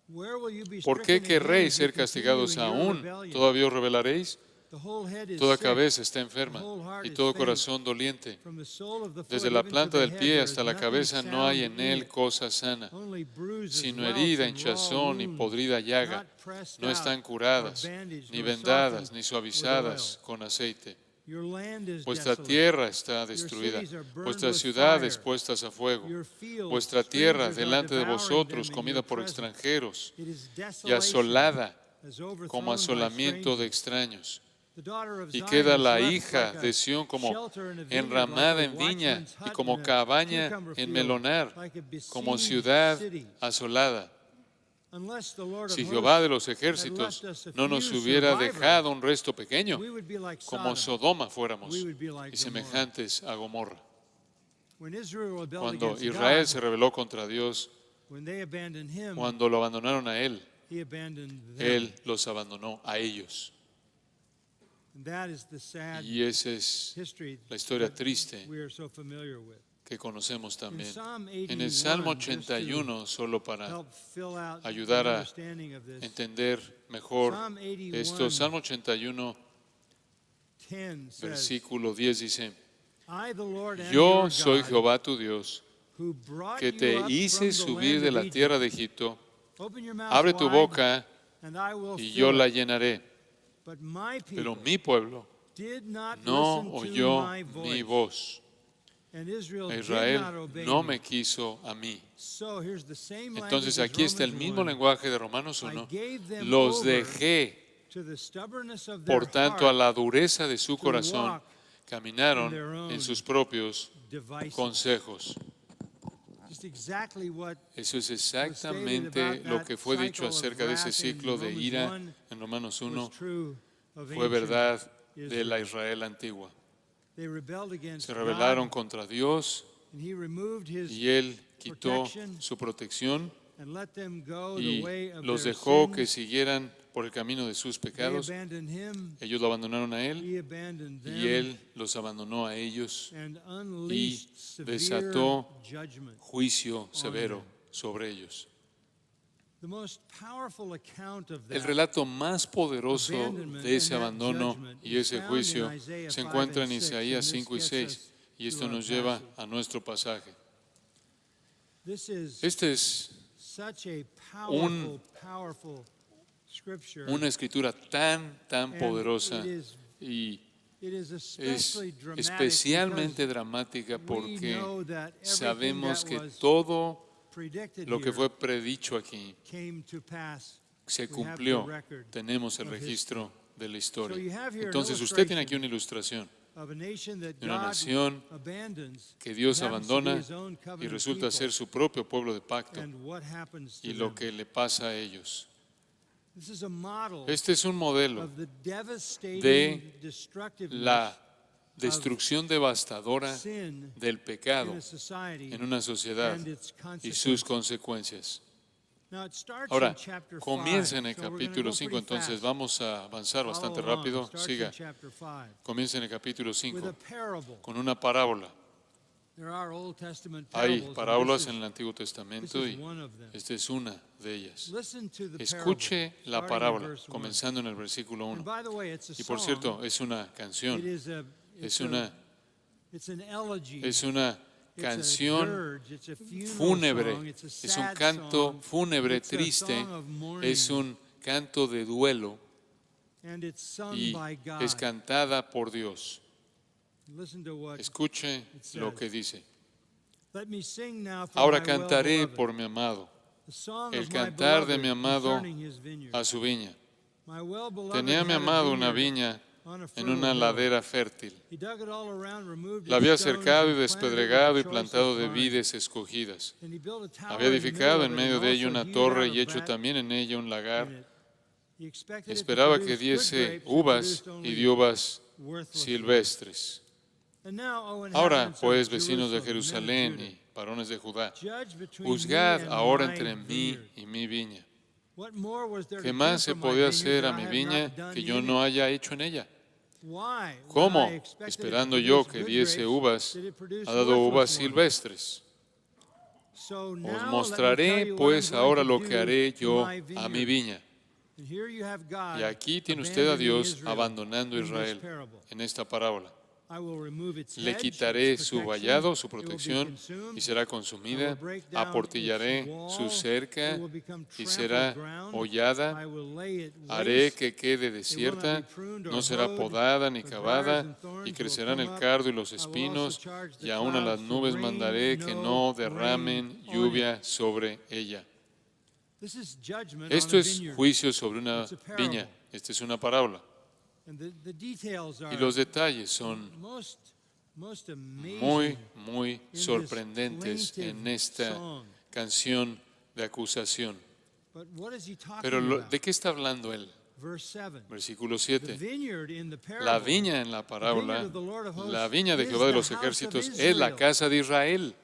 Speaker 2: Where will you be
Speaker 1: ¿Por qué
Speaker 2: stricken again
Speaker 1: querréis
Speaker 2: if you
Speaker 1: ser
Speaker 2: continue
Speaker 1: castigados
Speaker 2: in your
Speaker 1: aún?
Speaker 2: rebellion?
Speaker 1: ¿Todavía os rebelaréis?
Speaker 2: The whole head is
Speaker 1: Toda
Speaker 2: sick.
Speaker 1: cabeza está enferma
Speaker 2: The whole heart
Speaker 1: y
Speaker 2: is
Speaker 1: todo
Speaker 2: faint.
Speaker 1: corazón doliente.
Speaker 2: From the sole of the foot
Speaker 1: Desde la
Speaker 2: even to
Speaker 1: planta
Speaker 2: the
Speaker 1: del
Speaker 2: head,
Speaker 1: pie
Speaker 2: there
Speaker 1: hasta
Speaker 2: is
Speaker 1: la
Speaker 2: nothing
Speaker 1: cabeza no hay
Speaker 2: sound
Speaker 1: en
Speaker 2: in
Speaker 1: él
Speaker 2: it.
Speaker 1: cosa sana,
Speaker 2: Only bruises,
Speaker 1: sino
Speaker 2: welts,
Speaker 1: herida,
Speaker 2: and raw
Speaker 1: hinchazón y
Speaker 2: wounds,
Speaker 1: podrida llaga.
Speaker 2: not pressed
Speaker 1: No
Speaker 2: out,
Speaker 1: están
Speaker 2: or
Speaker 1: curadas,
Speaker 2: bandaged,
Speaker 1: ni
Speaker 2: nor
Speaker 1: vendadas,
Speaker 2: softened
Speaker 1: ni
Speaker 2: with
Speaker 1: suavizadas
Speaker 2: oil.
Speaker 1: con aceite.
Speaker 2: Your land is
Speaker 1: Vuestra
Speaker 2: desolate.
Speaker 1: tierra está destruida,
Speaker 2: cities are burned
Speaker 1: vuestras
Speaker 2: with
Speaker 1: ciudades
Speaker 2: fire.
Speaker 1: puestas a fuego,
Speaker 2: Your fields,
Speaker 1: vuestra tierra
Speaker 2: strangers are
Speaker 1: delante de
Speaker 2: devouring
Speaker 1: vosotros,
Speaker 2: them in
Speaker 1: comida
Speaker 2: your
Speaker 1: por
Speaker 2: presence.
Speaker 1: extranjeros
Speaker 2: It is
Speaker 1: y
Speaker 2: desolation,
Speaker 1: asolada
Speaker 2: as overthrown
Speaker 1: como
Speaker 2: by
Speaker 1: asolamiento de
Speaker 2: strangers.
Speaker 1: extraños.
Speaker 2: The daughter of
Speaker 1: Y
Speaker 2: Zion
Speaker 1: queda
Speaker 2: is
Speaker 1: la
Speaker 2: left
Speaker 1: hija
Speaker 2: like a
Speaker 1: de Sión como
Speaker 2: shelter in a vineyard,
Speaker 1: enramada
Speaker 2: like a
Speaker 1: en viña
Speaker 2: watchman's
Speaker 1: y
Speaker 2: hut
Speaker 1: como
Speaker 2: in a
Speaker 1: cabaña
Speaker 2: cucumber
Speaker 1: en
Speaker 2: field,
Speaker 1: melonar,
Speaker 2: like a
Speaker 1: como
Speaker 2: besieged
Speaker 1: ciudad
Speaker 2: city.
Speaker 1: asolada.
Speaker 2: Unless the Lord of
Speaker 1: Si Jehová de
Speaker 2: hosts
Speaker 1: los
Speaker 2: had
Speaker 1: ejércitos
Speaker 2: left us a
Speaker 1: no nos
Speaker 2: few
Speaker 1: hubiera
Speaker 2: survivors,
Speaker 1: dejado un resto pequeño,
Speaker 2: we would be like
Speaker 1: como
Speaker 2: Sodom.
Speaker 1: Sodoma fuéramos
Speaker 2: We would be like
Speaker 1: y
Speaker 2: Gomorrah.
Speaker 1: semejantes a Gomorra.
Speaker 2: When Israel rebelled
Speaker 1: Cuando
Speaker 2: against
Speaker 1: Israel
Speaker 2: God,
Speaker 1: se rebeló contra Dios,
Speaker 2: when they abandoned him,
Speaker 1: cuando lo abandonaron a Él,
Speaker 2: he abandoned them.
Speaker 1: Él los abandonó a ellos.
Speaker 2: And that is the sad
Speaker 1: Y esa es
Speaker 2: history
Speaker 1: la historia
Speaker 2: that
Speaker 1: triste
Speaker 2: we are so familiar with.
Speaker 1: que conocemos también.
Speaker 2: Psalm
Speaker 1: En el Salmo
Speaker 2: 81, just to
Speaker 1: 81, solo para
Speaker 2: Help fill out the
Speaker 1: ayudar a
Speaker 2: understanding of this.
Speaker 1: entender mejor
Speaker 2: Psalm 81,
Speaker 1: esto, Salmo 81,
Speaker 2: 10 says,
Speaker 1: versículo 10 dice,
Speaker 2: I, the Lord, am
Speaker 1: yo
Speaker 2: your
Speaker 1: soy
Speaker 2: God,
Speaker 1: Jehová tu Dios,
Speaker 2: who brought
Speaker 1: que
Speaker 2: you
Speaker 1: te
Speaker 2: up
Speaker 1: hice
Speaker 2: from the
Speaker 1: subir
Speaker 2: land
Speaker 1: de
Speaker 2: of
Speaker 1: la
Speaker 2: Egypt.
Speaker 1: tierra de Egipto.
Speaker 2: Open your mouth
Speaker 1: Abre tu
Speaker 2: wide,
Speaker 1: boca
Speaker 2: and I will
Speaker 1: y
Speaker 2: fill
Speaker 1: yo la
Speaker 2: it.
Speaker 1: llenaré.
Speaker 2: But my
Speaker 1: Pero
Speaker 2: people
Speaker 1: mi pueblo
Speaker 2: did not
Speaker 1: no
Speaker 2: listen to
Speaker 1: oyó
Speaker 2: my
Speaker 1: mi
Speaker 2: voice,
Speaker 1: voz.
Speaker 2: and Israel did not
Speaker 1: Israel
Speaker 2: obey
Speaker 1: no
Speaker 2: me.
Speaker 1: me quiso a mí.
Speaker 2: So here's the same
Speaker 1: Entonces
Speaker 2: language as
Speaker 1: aquí está el
Speaker 2: Romans
Speaker 1: mismo
Speaker 2: 1.
Speaker 1: lenguaje de Romanos
Speaker 2: I
Speaker 1: 1.
Speaker 2: gave them
Speaker 1: Los
Speaker 2: over
Speaker 1: dejé,
Speaker 2: to the stubbornness of their
Speaker 1: por tanto, a
Speaker 2: heart
Speaker 1: la dureza de su
Speaker 2: to
Speaker 1: corazón,
Speaker 2: walk
Speaker 1: caminaron
Speaker 2: in their own
Speaker 1: en sus propios
Speaker 2: devices.
Speaker 1: consejos.
Speaker 2: Just exactly what
Speaker 1: Eso es
Speaker 2: was stated
Speaker 1: exactamente
Speaker 2: about
Speaker 1: lo
Speaker 2: that
Speaker 1: que fue dicho
Speaker 2: cycle of
Speaker 1: acerca de ese
Speaker 2: wrath in
Speaker 1: ciclo de
Speaker 2: Romans
Speaker 1: ira
Speaker 2: 1
Speaker 1: en Romanos
Speaker 2: was
Speaker 1: 1.
Speaker 2: true of
Speaker 1: Fue
Speaker 2: ancient
Speaker 1: verdad de
Speaker 2: Israel.
Speaker 1: la Israel antigua.
Speaker 2: They rebelled against
Speaker 1: Se rebelaron
Speaker 2: God,
Speaker 1: contra Dios
Speaker 2: and he removed his
Speaker 1: y Él quitó
Speaker 2: protection
Speaker 1: su protección
Speaker 2: and let them go the
Speaker 1: y
Speaker 2: way of
Speaker 1: los
Speaker 2: their
Speaker 1: dejó que
Speaker 2: sins.
Speaker 1: siguieran por el camino de sus
Speaker 2: They
Speaker 1: pecados.
Speaker 2: abandoned him,
Speaker 1: Ellos lo abandonaron a Él
Speaker 2: he abandoned them,
Speaker 1: y Él los abandonó a ellos.
Speaker 2: and unleashed severe
Speaker 1: desató
Speaker 2: judgment.
Speaker 1: Juicio severo sobre ellos.
Speaker 2: The most powerful account of
Speaker 1: El
Speaker 2: that
Speaker 1: relato más poderoso
Speaker 2: abandonment
Speaker 1: de ese
Speaker 2: and that
Speaker 1: abandono
Speaker 2: judgment
Speaker 1: y ese
Speaker 2: is found
Speaker 1: juicio
Speaker 2: in Isaiah
Speaker 1: se
Speaker 2: 5
Speaker 1: encuentra en
Speaker 2: and 6,
Speaker 1: Isaías
Speaker 2: and this
Speaker 1: 5 y
Speaker 2: gets
Speaker 1: 6
Speaker 2: us
Speaker 1: y esto
Speaker 2: to our
Speaker 1: nos lleva
Speaker 2: passage.
Speaker 1: a nuestro pasaje.
Speaker 2: This is
Speaker 1: Esta es
Speaker 2: such a powerful scripture.
Speaker 1: una escritura tan
Speaker 2: and
Speaker 1: poderosa
Speaker 2: it is
Speaker 1: y es
Speaker 2: especially dramatic
Speaker 1: especialmente
Speaker 2: because
Speaker 1: dramática
Speaker 2: we
Speaker 1: porque
Speaker 2: know that everything
Speaker 1: sabemos
Speaker 2: that
Speaker 1: que
Speaker 2: was
Speaker 1: todo
Speaker 2: predicted
Speaker 1: lo que
Speaker 2: here
Speaker 1: fue predicho aquí
Speaker 2: came to pass.
Speaker 1: se
Speaker 2: We have the
Speaker 1: cumplió.
Speaker 2: record
Speaker 1: Tenemos el
Speaker 2: of
Speaker 1: registro de la
Speaker 2: So you
Speaker 1: historia.
Speaker 2: have here an
Speaker 1: Entonces usted tiene
Speaker 2: illustration
Speaker 1: aquí una ilustración
Speaker 2: of a nation that
Speaker 1: de una
Speaker 2: God
Speaker 1: nación
Speaker 2: abandons,
Speaker 1: que Dios
Speaker 2: happens to be
Speaker 1: abandona
Speaker 2: his own
Speaker 1: y
Speaker 2: covenant
Speaker 1: resulta
Speaker 2: people,
Speaker 1: ser su propio pueblo de pacto
Speaker 2: and what happens to
Speaker 1: y lo
Speaker 2: them.
Speaker 1: que le pasa a ellos.
Speaker 2: This is a model
Speaker 1: Este es un modelo
Speaker 2: of the devastating,
Speaker 1: de
Speaker 2: destructiveness
Speaker 1: la destrucción devastadora
Speaker 2: sin
Speaker 1: del
Speaker 2: in
Speaker 1: pecado
Speaker 2: a society
Speaker 1: en una sociedad
Speaker 2: and its
Speaker 1: y sus
Speaker 2: consequences.
Speaker 1: consecuencias.
Speaker 2: Now it starts
Speaker 1: Ahora,
Speaker 2: in chapter 5,
Speaker 1: comienza en el
Speaker 2: so we're gonna
Speaker 1: capítulo
Speaker 2: go
Speaker 1: 5,
Speaker 2: pretty
Speaker 1: entonces
Speaker 2: fast.
Speaker 1: vamos a avanzar bastante
Speaker 2: Follow along.
Speaker 1: rápido.
Speaker 2: It starts
Speaker 1: Siga,
Speaker 2: in chapter 5
Speaker 1: comienza en el capítulo
Speaker 2: with a
Speaker 1: 5
Speaker 2: parable.
Speaker 1: con una parábola.
Speaker 2: There are Old Testament
Speaker 1: Hay
Speaker 2: parables, and
Speaker 1: parábolas
Speaker 2: this
Speaker 1: en
Speaker 2: is-
Speaker 1: el Antiguo
Speaker 2: this
Speaker 1: Testamento
Speaker 2: is
Speaker 1: y
Speaker 2: one of them.
Speaker 1: esta es una de ellas.
Speaker 2: Listen to the
Speaker 1: Escuche
Speaker 2: parable,
Speaker 1: la
Speaker 2: starting in
Speaker 1: parábola,
Speaker 2: verse 1.
Speaker 1: comenzando en el versículo
Speaker 2: And
Speaker 1: 1.
Speaker 2: by the way, it's a
Speaker 1: Y por
Speaker 2: song.
Speaker 1: cierto, es una
Speaker 2: It
Speaker 1: canción,
Speaker 2: is a,
Speaker 1: es
Speaker 2: it's
Speaker 1: una,
Speaker 2: a, it's an elegy.
Speaker 1: es una
Speaker 2: It's a
Speaker 1: canción
Speaker 2: dirge, it's a funeral
Speaker 1: fúnebre,
Speaker 2: song, it's a
Speaker 1: es un
Speaker 2: sad
Speaker 1: canto
Speaker 2: song,
Speaker 1: fúnebre
Speaker 2: it's a
Speaker 1: triste,
Speaker 2: song of mourning,
Speaker 1: es un canto de duelo
Speaker 2: and it's sung
Speaker 1: y
Speaker 2: by God.
Speaker 1: es cantada por Dios.
Speaker 2: Listen to what
Speaker 1: Escuche
Speaker 2: it
Speaker 1: lo
Speaker 2: says.
Speaker 1: que dice.
Speaker 2: Let me sing now for
Speaker 1: Ahora
Speaker 2: my
Speaker 1: cantaré
Speaker 2: well-beloved,
Speaker 1: por mi amado
Speaker 2: the song
Speaker 1: el
Speaker 2: of my
Speaker 1: cantar de
Speaker 2: beloved
Speaker 1: mi amado
Speaker 2: concerning his vineyard.
Speaker 1: a su viña.
Speaker 2: My well-beloved
Speaker 1: Tenía mi
Speaker 2: had a
Speaker 1: amado una
Speaker 2: vineyard
Speaker 1: viña
Speaker 2: on a
Speaker 1: en
Speaker 2: fertile
Speaker 1: una
Speaker 2: hill.
Speaker 1: ladera fértil.
Speaker 2: He dug it all around, removed
Speaker 1: La
Speaker 2: its
Speaker 1: había
Speaker 2: stones,
Speaker 1: cercado y
Speaker 2: and planted it with
Speaker 1: despedregado
Speaker 2: the
Speaker 1: y plantado
Speaker 2: choicest
Speaker 1: de
Speaker 2: vines.
Speaker 1: vides escogidas.
Speaker 2: And he built a tower
Speaker 1: Había
Speaker 2: in the middle
Speaker 1: edificado
Speaker 2: of
Speaker 1: en
Speaker 2: it,
Speaker 1: medio
Speaker 2: and
Speaker 1: de ella
Speaker 2: also
Speaker 1: una
Speaker 2: hewed
Speaker 1: torre
Speaker 2: out
Speaker 1: y
Speaker 2: a
Speaker 1: hecho
Speaker 2: vat
Speaker 1: también en ella un lagar.
Speaker 2: in it. He expected it to
Speaker 1: Esperaba
Speaker 2: produce
Speaker 1: que
Speaker 2: good
Speaker 1: diese
Speaker 2: grapes, and
Speaker 1: uvas
Speaker 2: produced
Speaker 1: y
Speaker 2: only
Speaker 1: dio uvas
Speaker 2: worthless
Speaker 1: silvestres.
Speaker 2: And now, O
Speaker 1: Ahora,
Speaker 2: inhabitants of
Speaker 1: pues, vecinos de
Speaker 2: Jerusalem, men of
Speaker 1: Jerusalén y varones de Judá,
Speaker 2: Judah, judge between
Speaker 1: juzgad
Speaker 2: me and
Speaker 1: ahora
Speaker 2: my
Speaker 1: entre mí
Speaker 2: vineyard.
Speaker 1: y mi viña.
Speaker 2: What more was there
Speaker 1: ¿Qué
Speaker 2: to do
Speaker 1: más se
Speaker 2: for my
Speaker 1: podía
Speaker 2: vineyard
Speaker 1: hacer
Speaker 2: that
Speaker 1: a
Speaker 2: I
Speaker 1: mi
Speaker 2: have
Speaker 1: viña
Speaker 2: not done
Speaker 1: que yo
Speaker 2: in
Speaker 1: no
Speaker 2: it?
Speaker 1: haya hecho en ella?
Speaker 2: Why, when
Speaker 1: ¿Cómo,
Speaker 2: I expected it to
Speaker 1: esperando yo
Speaker 2: produce
Speaker 1: que
Speaker 2: good
Speaker 1: diese
Speaker 2: grapes,
Speaker 1: uvas,
Speaker 2: did it produce
Speaker 1: ha dado uvas
Speaker 2: worthless ones?
Speaker 1: silvestres?
Speaker 2: So
Speaker 1: Os
Speaker 2: now let me tell
Speaker 1: mostraré
Speaker 2: you what
Speaker 1: pues
Speaker 2: I'm going
Speaker 1: ahora
Speaker 2: to
Speaker 1: lo
Speaker 2: do
Speaker 1: que haré
Speaker 2: to
Speaker 1: yo
Speaker 2: my
Speaker 1: a mi
Speaker 2: vineyard.
Speaker 1: viña.
Speaker 2: And here you have God
Speaker 1: Y aquí tiene usted a
Speaker 2: abandoning
Speaker 1: Dios
Speaker 2: Israel
Speaker 1: abandonando a
Speaker 2: in this
Speaker 1: Israel
Speaker 2: parable.
Speaker 1: en esta parábola.
Speaker 2: I will remove its
Speaker 1: Le
Speaker 2: hedge,
Speaker 1: quitaré
Speaker 2: its
Speaker 1: su
Speaker 2: protection.
Speaker 1: vallado, su
Speaker 2: It will be
Speaker 1: protección,
Speaker 2: consumed.
Speaker 1: y será
Speaker 2: I will
Speaker 1: consumida.
Speaker 2: break down
Speaker 1: Aportillaré
Speaker 2: its wall.
Speaker 1: su
Speaker 2: It
Speaker 1: cerca
Speaker 2: will become
Speaker 1: y
Speaker 2: trampled
Speaker 1: será
Speaker 2: ground.
Speaker 1: hollada.
Speaker 2: I will lay it
Speaker 1: Haré
Speaker 2: waste.
Speaker 1: que quede
Speaker 2: It will not
Speaker 1: desierta,
Speaker 2: be pruned or
Speaker 1: no será
Speaker 2: hoed,
Speaker 1: podada ni
Speaker 2: but briars
Speaker 1: cavada,
Speaker 2: and thorns
Speaker 1: y
Speaker 2: will
Speaker 1: crecerán
Speaker 2: come
Speaker 1: el
Speaker 2: up.
Speaker 1: cardo y los
Speaker 2: I will also
Speaker 1: espinos,
Speaker 2: charge the
Speaker 1: y aún a las
Speaker 2: clouds to
Speaker 1: nubes
Speaker 2: rain
Speaker 1: mandaré que no
Speaker 2: no
Speaker 1: derramen
Speaker 2: rain on it.
Speaker 1: lluvia sobre ella.
Speaker 2: This is judgment on
Speaker 1: Esto
Speaker 2: a
Speaker 1: es
Speaker 2: vineyard.
Speaker 1: juicio sobre una
Speaker 2: It's a parable.
Speaker 1: viña. Esta es una parábola.
Speaker 2: And the details
Speaker 1: Y
Speaker 2: are
Speaker 1: los detalles son
Speaker 2: most amazing
Speaker 1: muy
Speaker 2: in this
Speaker 1: sorprendentes
Speaker 2: plaintive
Speaker 1: en esta
Speaker 2: song.
Speaker 1: canción de acusación.
Speaker 2: But what is he talking
Speaker 1: Pero
Speaker 2: about?
Speaker 1: ¿de qué está hablando él?
Speaker 2: Verse 7.
Speaker 1: Versículo
Speaker 2: The
Speaker 1: 7.
Speaker 2: vineyard in the
Speaker 1: La
Speaker 2: parable,
Speaker 1: viña en la
Speaker 2: the
Speaker 1: parábola,
Speaker 2: vineyard of the Lord of hosts,
Speaker 1: la viña de
Speaker 2: is
Speaker 1: Jehová de
Speaker 2: the
Speaker 1: los
Speaker 2: house of
Speaker 1: ejércitos es la
Speaker 2: Israel.
Speaker 1: casa de Israel,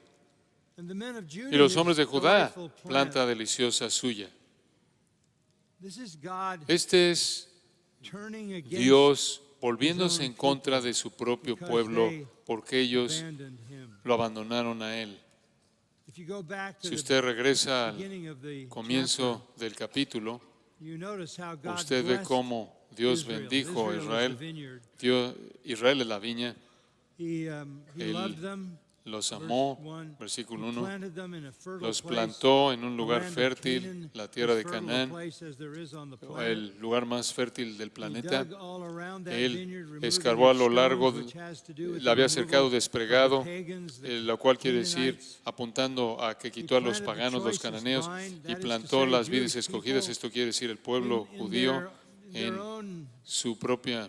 Speaker 2: And the men of Judah,
Speaker 1: y los
Speaker 2: his
Speaker 1: hombres de Judá,
Speaker 2: delightful plant.
Speaker 1: planta deliciosa suya.
Speaker 2: This is God
Speaker 1: Este es
Speaker 2: turning against
Speaker 1: Dios volviéndose en contra de su propio pueblo porque ellos
Speaker 2: abandoned him.
Speaker 1: lo abandonaron a él.
Speaker 2: If you go back to
Speaker 1: Si
Speaker 2: the
Speaker 1: usted regresa al
Speaker 2: beginning of the
Speaker 1: comienzo del capítulo,
Speaker 2: chapter, you notice how God
Speaker 1: usted ve
Speaker 2: blessed
Speaker 1: cómo Dios
Speaker 2: Israel.
Speaker 1: bendijo a
Speaker 2: Israel was the
Speaker 1: Israel.
Speaker 2: vineyard.
Speaker 1: Israel es la viña,
Speaker 2: He
Speaker 1: Él
Speaker 2: loved them.
Speaker 1: los
Speaker 2: Verse
Speaker 1: amó.
Speaker 2: 1,
Speaker 1: Versículo
Speaker 2: he
Speaker 1: 1.
Speaker 2: planted them in a fertile
Speaker 1: Los
Speaker 2: place,
Speaker 1: plantó en un
Speaker 2: the
Speaker 1: lugar
Speaker 2: land of
Speaker 1: fértil,
Speaker 2: Canaan,
Speaker 1: la tierra
Speaker 2: as
Speaker 1: de
Speaker 2: fertile a
Speaker 1: Canaán,
Speaker 2: place as there is on the planet.
Speaker 1: el lugar más fértil del
Speaker 2: He
Speaker 1: planeta.
Speaker 2: dug all around that
Speaker 1: Él
Speaker 2: vineyard, removing
Speaker 1: escarbó a
Speaker 2: its
Speaker 1: lo
Speaker 2: stones,
Speaker 1: largo,
Speaker 2: which has to do with
Speaker 1: la había
Speaker 2: the
Speaker 1: cercado
Speaker 2: removal of the
Speaker 1: despregado,
Speaker 2: pagans, the
Speaker 1: lo cual quiere decir
Speaker 2: Canaanites.
Speaker 1: apuntando a que
Speaker 2: He
Speaker 1: quitó a los
Speaker 2: planted the
Speaker 1: paganos, los
Speaker 2: choicest
Speaker 1: cananeos,
Speaker 2: vine,
Speaker 1: y
Speaker 2: that is to
Speaker 1: plantó
Speaker 2: say,
Speaker 1: las
Speaker 2: Jewish
Speaker 1: vides escogidas.
Speaker 2: people,
Speaker 1: Esto quiere decir el pueblo
Speaker 2: in
Speaker 1: judío
Speaker 2: their
Speaker 1: en
Speaker 2: own
Speaker 1: su propia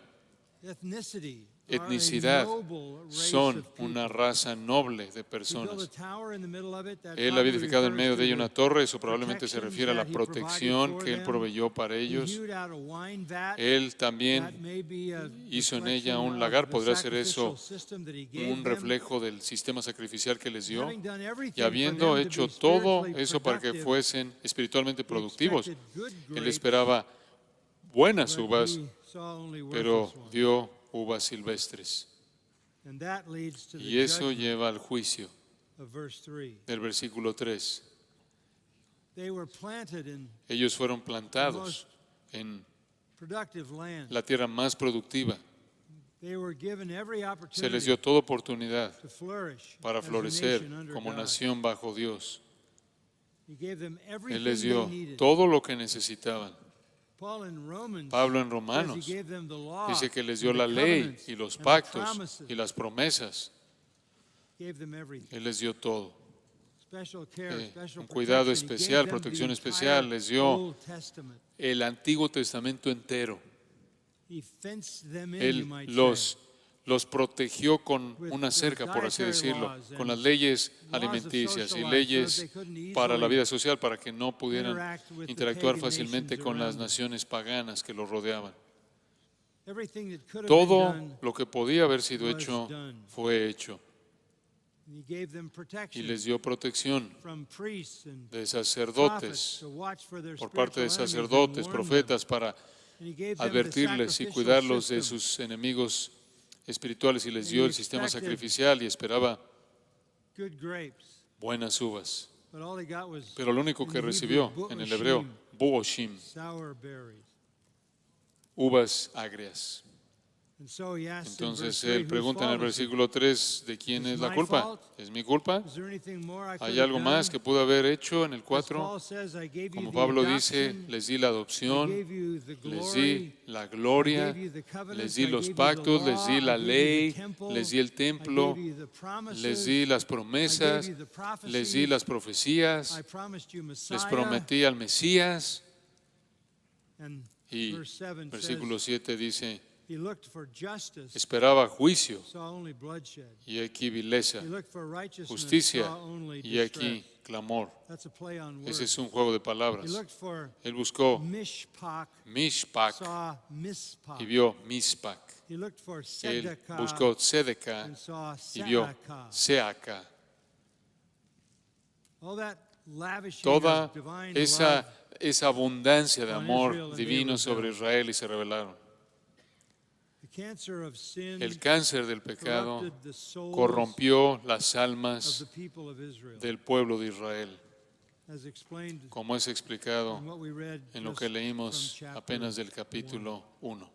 Speaker 2: ethnicity,
Speaker 1: etnicidad.
Speaker 2: are a noble race
Speaker 1: Son
Speaker 2: of people.
Speaker 1: una raza noble de
Speaker 2: He built a
Speaker 1: personas.
Speaker 2: tower in the middle of it, that
Speaker 1: Él había
Speaker 2: probably
Speaker 1: edificado en
Speaker 2: refers
Speaker 1: medio
Speaker 2: to
Speaker 1: de ella
Speaker 2: the
Speaker 1: una torre. Eso probablemente se
Speaker 2: protections
Speaker 1: refiere a la
Speaker 2: that he provided
Speaker 1: protección
Speaker 2: for
Speaker 1: que él
Speaker 2: them.
Speaker 1: proveyó para
Speaker 2: He
Speaker 1: ellos.
Speaker 2: hewed out a wine vat.
Speaker 1: Él
Speaker 2: That
Speaker 1: también
Speaker 2: may be a
Speaker 1: hizo en
Speaker 2: reflection
Speaker 1: ella un
Speaker 2: of
Speaker 1: lagar.
Speaker 2: the
Speaker 1: Podría ser eso
Speaker 2: sacrificial system that he gave
Speaker 1: un
Speaker 2: them.
Speaker 1: reflejo del sistema sacrificial que les dio.
Speaker 2: Having done everything
Speaker 1: Y
Speaker 2: for
Speaker 1: habiendo
Speaker 2: them to
Speaker 1: hecho
Speaker 2: be
Speaker 1: todo
Speaker 2: spiritually
Speaker 1: eso para que
Speaker 2: productive,
Speaker 1: fuesen espiritualmente
Speaker 2: he
Speaker 1: productivos,
Speaker 2: expected good
Speaker 1: él
Speaker 2: grapes,
Speaker 1: esperaba buenas
Speaker 2: but
Speaker 1: uvas,
Speaker 2: he saw only
Speaker 1: pero
Speaker 2: worthless ones.
Speaker 1: dio uvas silvestres.
Speaker 2: And that leads to the
Speaker 1: Y eso
Speaker 2: judgment
Speaker 1: lleva al juicio
Speaker 2: of verse 3.
Speaker 1: del versículo 3.
Speaker 2: They were planted in
Speaker 1: Ellos fueron plantados en
Speaker 2: productive land.
Speaker 1: la tierra más productiva.
Speaker 2: They were given every
Speaker 1: Se les
Speaker 2: opportunity
Speaker 1: dio toda oportunidad
Speaker 2: to flourish
Speaker 1: para
Speaker 2: as a
Speaker 1: florecer
Speaker 2: nation under
Speaker 1: como
Speaker 2: God.
Speaker 1: nación bajo Dios.
Speaker 2: He gave them
Speaker 1: Él les
Speaker 2: everything
Speaker 1: dio
Speaker 2: they needed.
Speaker 1: todo lo que necesitaban.
Speaker 2: Paul in Romans
Speaker 1: Pablo en
Speaker 2: says
Speaker 1: Romanos
Speaker 2: he gave them the law,
Speaker 1: dice que les dio
Speaker 2: and the
Speaker 1: la ley
Speaker 2: covenants,
Speaker 1: y los
Speaker 2: and the
Speaker 1: pactos
Speaker 2: promises.
Speaker 1: y las promesas.
Speaker 2: Gave them everything.
Speaker 1: Él les dio todo.
Speaker 2: Special care, special
Speaker 1: Un cuidado
Speaker 2: protection. He gave
Speaker 1: especial,
Speaker 2: them
Speaker 1: protección
Speaker 2: the
Speaker 1: especial.
Speaker 2: entire
Speaker 1: Les dio
Speaker 2: Old Testament.
Speaker 1: el Antiguo Testamento entero.
Speaker 2: He fenced them in, you
Speaker 1: Él
Speaker 2: might
Speaker 1: los protegió con
Speaker 2: With
Speaker 1: una cerca, por así
Speaker 2: dietary
Speaker 1: decirlo,
Speaker 2: laws and
Speaker 1: con las leyes
Speaker 2: laws of
Speaker 1: alimenticias y
Speaker 2: social life, so
Speaker 1: leyes
Speaker 2: that they couldn't
Speaker 1: para la
Speaker 2: easily
Speaker 1: vida social, para que no pudieran
Speaker 2: interact with the
Speaker 1: interactuar
Speaker 2: pagan
Speaker 1: fácilmente
Speaker 2: nations
Speaker 1: con las
Speaker 2: around them.
Speaker 1: naciones paganas que los rodeaban.
Speaker 2: say. Everything that could have
Speaker 1: Todo
Speaker 2: been done,
Speaker 1: lo que podía haber sido
Speaker 2: was
Speaker 1: hecho
Speaker 2: done.
Speaker 1: fue hecho,
Speaker 2: and he gave them
Speaker 1: y
Speaker 2: protection
Speaker 1: les dio protección
Speaker 2: from priests and
Speaker 1: de
Speaker 2: prophets
Speaker 1: sacerdotes,
Speaker 2: to watch for their
Speaker 1: por parte de
Speaker 2: spiritual enemies and
Speaker 1: sacerdotes,
Speaker 2: warn them.
Speaker 1: profetas, para
Speaker 2: And he gave them the
Speaker 1: advertirles y
Speaker 2: sacrificial
Speaker 1: cuidarlos de
Speaker 2: system.
Speaker 1: sus enemigos espirituales, y les dio
Speaker 2: And
Speaker 1: el
Speaker 2: he
Speaker 1: sistema
Speaker 2: expected
Speaker 1: sacrificial y esperaba
Speaker 2: Good grapes.
Speaker 1: buenas uvas.
Speaker 2: But all he got was
Speaker 1: Pero lo único
Speaker 2: in
Speaker 1: que
Speaker 2: the
Speaker 1: recibió
Speaker 2: Hebrew,
Speaker 1: en el hebreo, buoshim,
Speaker 2: sour berries.
Speaker 1: uvas agrias.
Speaker 2: And so he asks in verse
Speaker 1: Entonces
Speaker 2: 3,
Speaker 1: él
Speaker 2: whose
Speaker 1: pregunta en el
Speaker 2: fault is it?
Speaker 1: versículo 3, ¿de quién
Speaker 2: Is
Speaker 1: es la
Speaker 2: my
Speaker 1: culpa?
Speaker 2: fault?
Speaker 1: ¿Es mi culpa?
Speaker 2: Is there anything more I could
Speaker 1: ¿Hay
Speaker 2: have
Speaker 1: algo más
Speaker 2: done?
Speaker 1: que pudo haber hecho en el
Speaker 2: As
Speaker 1: 4?
Speaker 2: Paul says, I gave you
Speaker 1: Como
Speaker 2: the
Speaker 1: Pablo dice,
Speaker 2: adoption,
Speaker 1: les di la
Speaker 2: I
Speaker 1: adopción,
Speaker 2: gave you the
Speaker 1: les
Speaker 2: glory,
Speaker 1: di la
Speaker 2: I
Speaker 1: gloria,
Speaker 2: gave you the covenants,
Speaker 1: les di
Speaker 2: I
Speaker 1: los
Speaker 2: gave you the
Speaker 1: pactos, les
Speaker 2: law,
Speaker 1: di la
Speaker 2: I gave you
Speaker 1: ley,
Speaker 2: the temple,
Speaker 1: les di el
Speaker 2: I
Speaker 1: templo,
Speaker 2: gave you the promises,
Speaker 1: les di las
Speaker 2: I
Speaker 1: promesas,
Speaker 2: gave you the prophecies,
Speaker 1: les di las
Speaker 2: I
Speaker 1: profecías,
Speaker 2: promised you
Speaker 1: les
Speaker 2: Messiah.
Speaker 1: prometí al Mesías.
Speaker 2: And
Speaker 1: Y
Speaker 2: verse 7
Speaker 1: versículo
Speaker 2: says,
Speaker 1: 7 dice,
Speaker 2: he looked for justice,
Speaker 1: esperaba juicio,
Speaker 2: saw only bloodshed.
Speaker 1: y aquí vileza,
Speaker 2: He looked for righteousness,
Speaker 1: justicia,
Speaker 2: saw only
Speaker 1: y aquí
Speaker 2: distress.
Speaker 1: clamor.
Speaker 2: That's a play on words.
Speaker 1: Ese es un juego de
Speaker 2: He
Speaker 1: palabras.
Speaker 2: looked for
Speaker 1: Él buscó
Speaker 2: mishpach,
Speaker 1: Mishpach
Speaker 2: saw mispach.
Speaker 1: y vio Mispach.
Speaker 2: He looked for
Speaker 1: Él
Speaker 2: tzedakah
Speaker 1: buscó Tzedekah
Speaker 2: and saw
Speaker 1: y vio
Speaker 2: se'akah.
Speaker 1: Seaca.
Speaker 2: All that lavishing
Speaker 1: Toda
Speaker 2: of divine
Speaker 1: esa,
Speaker 2: love
Speaker 1: esa abundancia de
Speaker 2: on
Speaker 1: amor
Speaker 2: Israel and they
Speaker 1: divino
Speaker 2: rebelled.
Speaker 1: sobre Israel, y se rebelaron.
Speaker 2: it cancer of sin
Speaker 1: El cáncer del pecado
Speaker 2: corrupted the souls
Speaker 1: corrompió las
Speaker 2: of
Speaker 1: almas
Speaker 2: the people of Israel,
Speaker 1: del pueblo de Israel,
Speaker 2: as explained
Speaker 1: como es explicado
Speaker 2: in what we read
Speaker 1: en lo
Speaker 2: just
Speaker 1: que
Speaker 2: from
Speaker 1: leímos
Speaker 2: chapter
Speaker 1: apenas del
Speaker 2: 1.
Speaker 1: capítulo 1.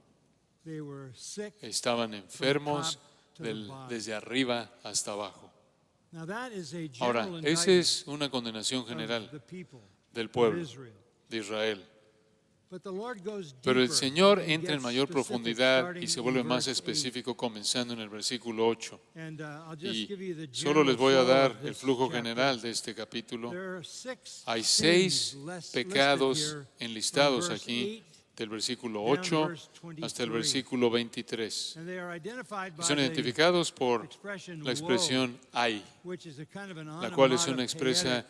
Speaker 2: They were sick.
Speaker 1: Estaban enfermos
Speaker 2: top to the bottom.
Speaker 1: desde arriba hasta abajo.
Speaker 2: Now that is a
Speaker 1: Ahora,
Speaker 2: general
Speaker 1: esa
Speaker 2: indictment
Speaker 1: es una condenación general
Speaker 2: of the people
Speaker 1: del
Speaker 2: of
Speaker 1: pueblo
Speaker 2: Israel.
Speaker 1: de Israel.
Speaker 2: But the Lord goes
Speaker 1: Pero el
Speaker 2: deeper
Speaker 1: Señor
Speaker 2: and
Speaker 1: entra en
Speaker 2: gets
Speaker 1: mayor
Speaker 2: specific,
Speaker 1: profundidad
Speaker 2: starting
Speaker 1: y se
Speaker 2: in
Speaker 1: vuelve más
Speaker 2: verse 8.
Speaker 1: específico comenzando en el versículo 8.
Speaker 2: And I'll just
Speaker 1: Y
Speaker 2: give you the
Speaker 1: solo les
Speaker 2: general
Speaker 1: voy a
Speaker 2: flow
Speaker 1: dar
Speaker 2: of
Speaker 1: el
Speaker 2: this
Speaker 1: flujo
Speaker 2: chapter.
Speaker 1: general de este capítulo.
Speaker 2: There are 6
Speaker 1: Hay
Speaker 2: sins
Speaker 1: 6
Speaker 2: listed
Speaker 1: pecados
Speaker 2: here
Speaker 1: enlistados
Speaker 2: from verse
Speaker 1: aquí,
Speaker 2: 8
Speaker 1: del versículo
Speaker 2: down to
Speaker 1: 8
Speaker 2: verse
Speaker 1: hasta el
Speaker 2: 23.
Speaker 1: versículo 23.
Speaker 2: And they are identified
Speaker 1: Y
Speaker 2: by
Speaker 1: son
Speaker 2: the
Speaker 1: identificados por
Speaker 2: expression
Speaker 1: la expresión hay,
Speaker 2: woe, which is a kind of an
Speaker 1: la cual es una
Speaker 2: onomatopoeic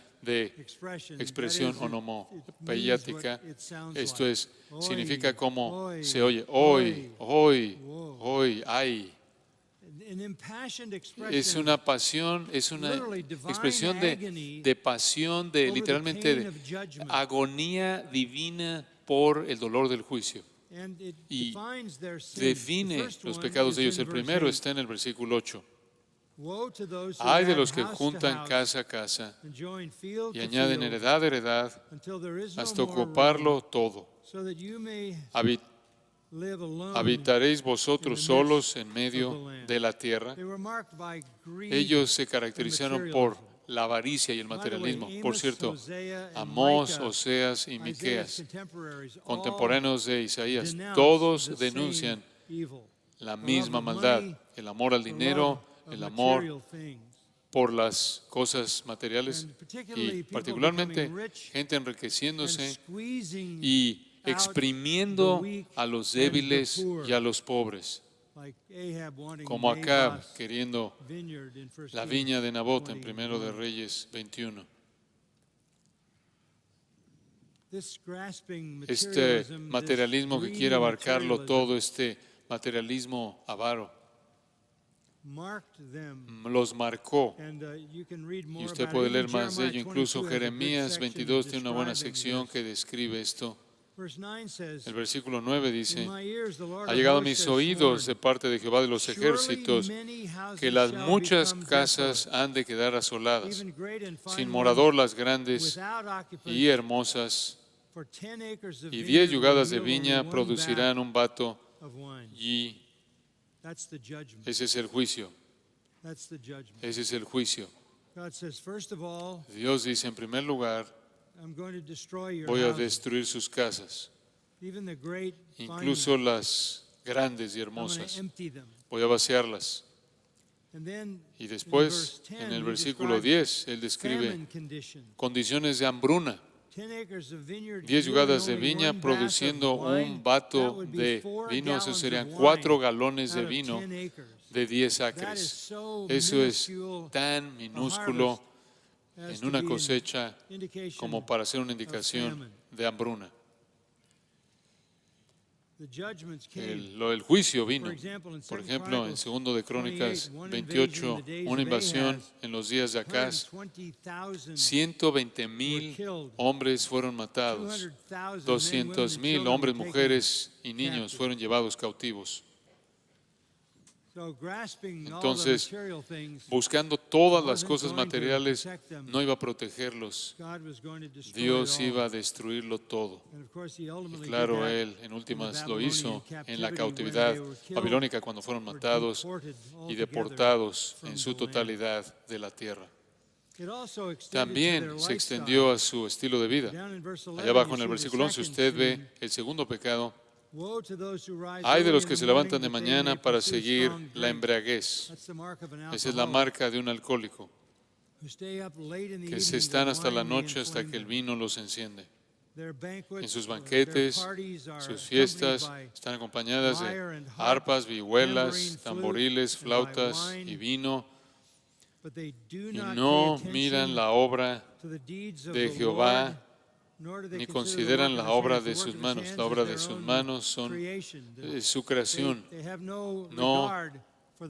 Speaker 1: expresión
Speaker 2: That is,
Speaker 1: onomopeyática.
Speaker 2: it sounds
Speaker 1: Esto
Speaker 2: like.
Speaker 1: es,
Speaker 2: Hoy,
Speaker 1: significa como
Speaker 2: hoy,
Speaker 1: se oye, hoy, hoy,
Speaker 2: Whoa.
Speaker 1: hoy, hay.
Speaker 2: An impassioned
Speaker 1: Es
Speaker 2: expression
Speaker 1: una pasión, es una
Speaker 2: literally divine
Speaker 1: expresión
Speaker 2: agony
Speaker 1: de pasión, de
Speaker 2: over the
Speaker 1: literalmente
Speaker 2: pain
Speaker 1: de
Speaker 2: of judgment.
Speaker 1: agonía divina por el dolor del juicio.
Speaker 2: And it
Speaker 1: Y
Speaker 2: defines their sins. The
Speaker 1: define
Speaker 2: first
Speaker 1: los
Speaker 2: one
Speaker 1: pecados
Speaker 2: is
Speaker 1: de ellos.
Speaker 2: in
Speaker 1: El
Speaker 2: verse
Speaker 1: primero
Speaker 2: 8.
Speaker 1: está en el versículo 8.
Speaker 2: Woe to those who
Speaker 1: Hay de
Speaker 2: add
Speaker 1: los que
Speaker 2: house to
Speaker 1: juntan
Speaker 2: house
Speaker 1: casa a casa
Speaker 2: and join field
Speaker 1: y
Speaker 2: to
Speaker 1: añaden
Speaker 2: field
Speaker 1: heredad a heredad
Speaker 2: until there is no
Speaker 1: hasta
Speaker 2: more
Speaker 1: ocuparlo
Speaker 2: room,
Speaker 1: todo.
Speaker 2: so that you may live alone.
Speaker 1: Habitaréis vosotros
Speaker 2: in the
Speaker 1: solos
Speaker 2: midst
Speaker 1: en
Speaker 2: of
Speaker 1: medio
Speaker 2: the land.
Speaker 1: de la tierra.
Speaker 2: They were marked by greed
Speaker 1: Ellos se
Speaker 2: and
Speaker 1: caracterizaron por
Speaker 2: materialism.
Speaker 1: la avaricia y el
Speaker 2: By the way,
Speaker 1: materialismo. Por
Speaker 2: Amos,
Speaker 1: cierto,
Speaker 2: Hosea, and
Speaker 1: Amós,
Speaker 2: Micah,
Speaker 1: Oseas y
Speaker 2: Isaiah's
Speaker 1: Miqueas,
Speaker 2: contemporaries, all
Speaker 1: contemporáneos de Isaías,
Speaker 2: denounce
Speaker 1: todos
Speaker 2: the same
Speaker 1: denuncian
Speaker 2: evil.
Speaker 1: la
Speaker 2: The love
Speaker 1: misma
Speaker 2: of
Speaker 1: maldad,
Speaker 2: money,
Speaker 1: el amor al
Speaker 2: the
Speaker 1: dinero,
Speaker 2: love of
Speaker 1: el amor
Speaker 2: material things.
Speaker 1: por las cosas materiales
Speaker 2: And particularly
Speaker 1: y
Speaker 2: people
Speaker 1: particularmente
Speaker 2: becoming rich
Speaker 1: gente
Speaker 2: and
Speaker 1: enriqueciéndose
Speaker 2: squeezing
Speaker 1: y
Speaker 2: out
Speaker 1: exprimiendo
Speaker 2: the weak
Speaker 1: a los
Speaker 2: and the
Speaker 1: débiles
Speaker 2: poor,
Speaker 1: y a los pobres,
Speaker 2: like Ahab wanting
Speaker 1: como Acab
Speaker 2: Naboth's
Speaker 1: queriendo
Speaker 2: vineyard in 1
Speaker 1: la
Speaker 2: Kings
Speaker 1: viña de Nabot en
Speaker 2: 21.
Speaker 1: 1 de Reyes 21.
Speaker 2: This grasping
Speaker 1: Este
Speaker 2: materialism, this
Speaker 1: materialismo que
Speaker 2: greedy
Speaker 1: quiere abarcarlo
Speaker 2: materialism
Speaker 1: todo, este materialismo avaro,
Speaker 2: marked them.
Speaker 1: los marcó.
Speaker 2: And you can read
Speaker 1: Y
Speaker 2: more
Speaker 1: usted
Speaker 2: about
Speaker 1: puede
Speaker 2: it.
Speaker 1: leer
Speaker 2: Even
Speaker 1: más de
Speaker 2: Jeremiah
Speaker 1: ello. Incluso
Speaker 2: 22 has a good
Speaker 1: Jeremías
Speaker 2: section
Speaker 1: 22 tiene una buena
Speaker 2: describing
Speaker 1: sección
Speaker 2: this.
Speaker 1: que describe esto.
Speaker 2: Verse 9 says,
Speaker 1: El versículo 9
Speaker 2: "In
Speaker 1: dice,
Speaker 2: my ears the Lord
Speaker 1: ha
Speaker 2: of
Speaker 1: llegado a
Speaker 2: hosts
Speaker 1: mis
Speaker 2: has
Speaker 1: oídos de
Speaker 2: sworn,
Speaker 1: parte de Jehová de los
Speaker 2: surely
Speaker 1: ejércitos
Speaker 2: many houses
Speaker 1: que las
Speaker 2: shall
Speaker 1: muchas
Speaker 2: become
Speaker 1: casas
Speaker 2: desolate,
Speaker 1: han de quedar asoladas,
Speaker 2: even great and fine
Speaker 1: sin
Speaker 2: ones,
Speaker 1: morador las grandes
Speaker 2: without occupants,
Speaker 1: y hermosas,
Speaker 2: for 10 acres of
Speaker 1: y
Speaker 2: vineyard
Speaker 1: 10
Speaker 2: will
Speaker 1: yugadas de
Speaker 2: yield only
Speaker 1: viña
Speaker 2: one
Speaker 1: producirán
Speaker 2: vat
Speaker 1: un vato,
Speaker 2: of wine."
Speaker 1: y
Speaker 2: That's the judgment.
Speaker 1: ese es el juicio.
Speaker 2: That's the judgment.
Speaker 1: Ese es el juicio.
Speaker 2: God says, first of all,
Speaker 1: Dios dice, en primer lugar,
Speaker 2: I'm going to destroy your
Speaker 1: voy a
Speaker 2: houses,
Speaker 1: destruir sus casas,
Speaker 2: even the great fine
Speaker 1: incluso
Speaker 2: ones.
Speaker 1: las grandes y
Speaker 2: I'm going to
Speaker 1: hermosas.
Speaker 2: empty them.
Speaker 1: Voy a vaciarlas.
Speaker 2: And then
Speaker 1: Y
Speaker 2: in
Speaker 1: después,
Speaker 2: verse 10,
Speaker 1: en el
Speaker 2: he
Speaker 1: versículo
Speaker 2: describes
Speaker 1: 10, Él describe
Speaker 2: famine condition.
Speaker 1: condiciones de hambruna.
Speaker 2: 10 acres of vineyard
Speaker 1: 10
Speaker 2: yielding
Speaker 1: yugadas de
Speaker 2: only
Speaker 1: viña
Speaker 2: one bath
Speaker 1: produciendo
Speaker 2: of wine.
Speaker 1: un
Speaker 2: That
Speaker 1: vato
Speaker 2: would be
Speaker 1: de
Speaker 2: 4
Speaker 1: vino, eso
Speaker 2: gallons
Speaker 1: serían
Speaker 2: of
Speaker 1: 4
Speaker 2: wine
Speaker 1: galones de
Speaker 2: out of
Speaker 1: vino
Speaker 2: 10 acres.
Speaker 1: de 10
Speaker 2: That is
Speaker 1: acres.
Speaker 2: so
Speaker 1: Eso es
Speaker 2: minuscule
Speaker 1: tan minúsculo
Speaker 2: as
Speaker 1: en
Speaker 2: to
Speaker 1: una
Speaker 2: be an
Speaker 1: cosecha
Speaker 2: indication
Speaker 1: como para ser una
Speaker 2: of
Speaker 1: indicación
Speaker 2: famine.
Speaker 1: de hambruna.
Speaker 2: The judgments came.
Speaker 1: El juicio vino.
Speaker 2: For example, in
Speaker 1: Por
Speaker 2: 2
Speaker 1: ejemplo, en
Speaker 2: Chronicles
Speaker 1: 2 de Crónicas
Speaker 2: 28,
Speaker 1: 28, una invasión
Speaker 2: Ahaz,
Speaker 1: en los días de Acaz.
Speaker 2: 120,000
Speaker 1: 120,000 hombres fueron matados. 200,000 hombres, mujeres y niños fueron llevados cautivos. Entonces, buscando todas las cosas materiales, no iba a protegerlos. Dios iba a destruirlo todo. Y claro, Él en últimas lo hizo en la cautividad babilónica cuando fueron matados y deportados en su totalidad de la tierra. También se extendió a su estilo de vida. Allá abajo en el versículo 11 usted ve el segundo pecado. Hay de los que se levantan de mañana para seguir la embriaguez. Esa es la marca de un alcohólico, que se están hasta la noche hasta que el vino los enciende. En sus banquetes, sus fiestas están acompañadas de arpas, vihuelas, tamboriles, flautas y vino, y no miran la obra de Jehová ni consideran la obra de sus manos. La obra de sus manos son su creación.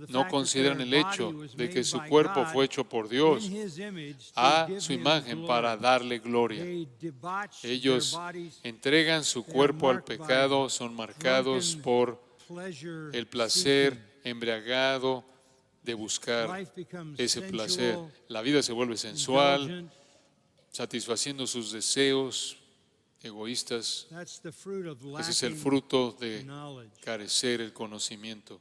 Speaker 1: No consideran el hecho de que su cuerpo fue hecho por Dios a su imagen para darle gloria. Ellos entregan su cuerpo al pecado, son marcados por el placer embriagado de buscar ese placer. La vida se vuelve sensual, satisfaciendo sus deseos egoístas. Ese es el fruto de carecer el conocimiento.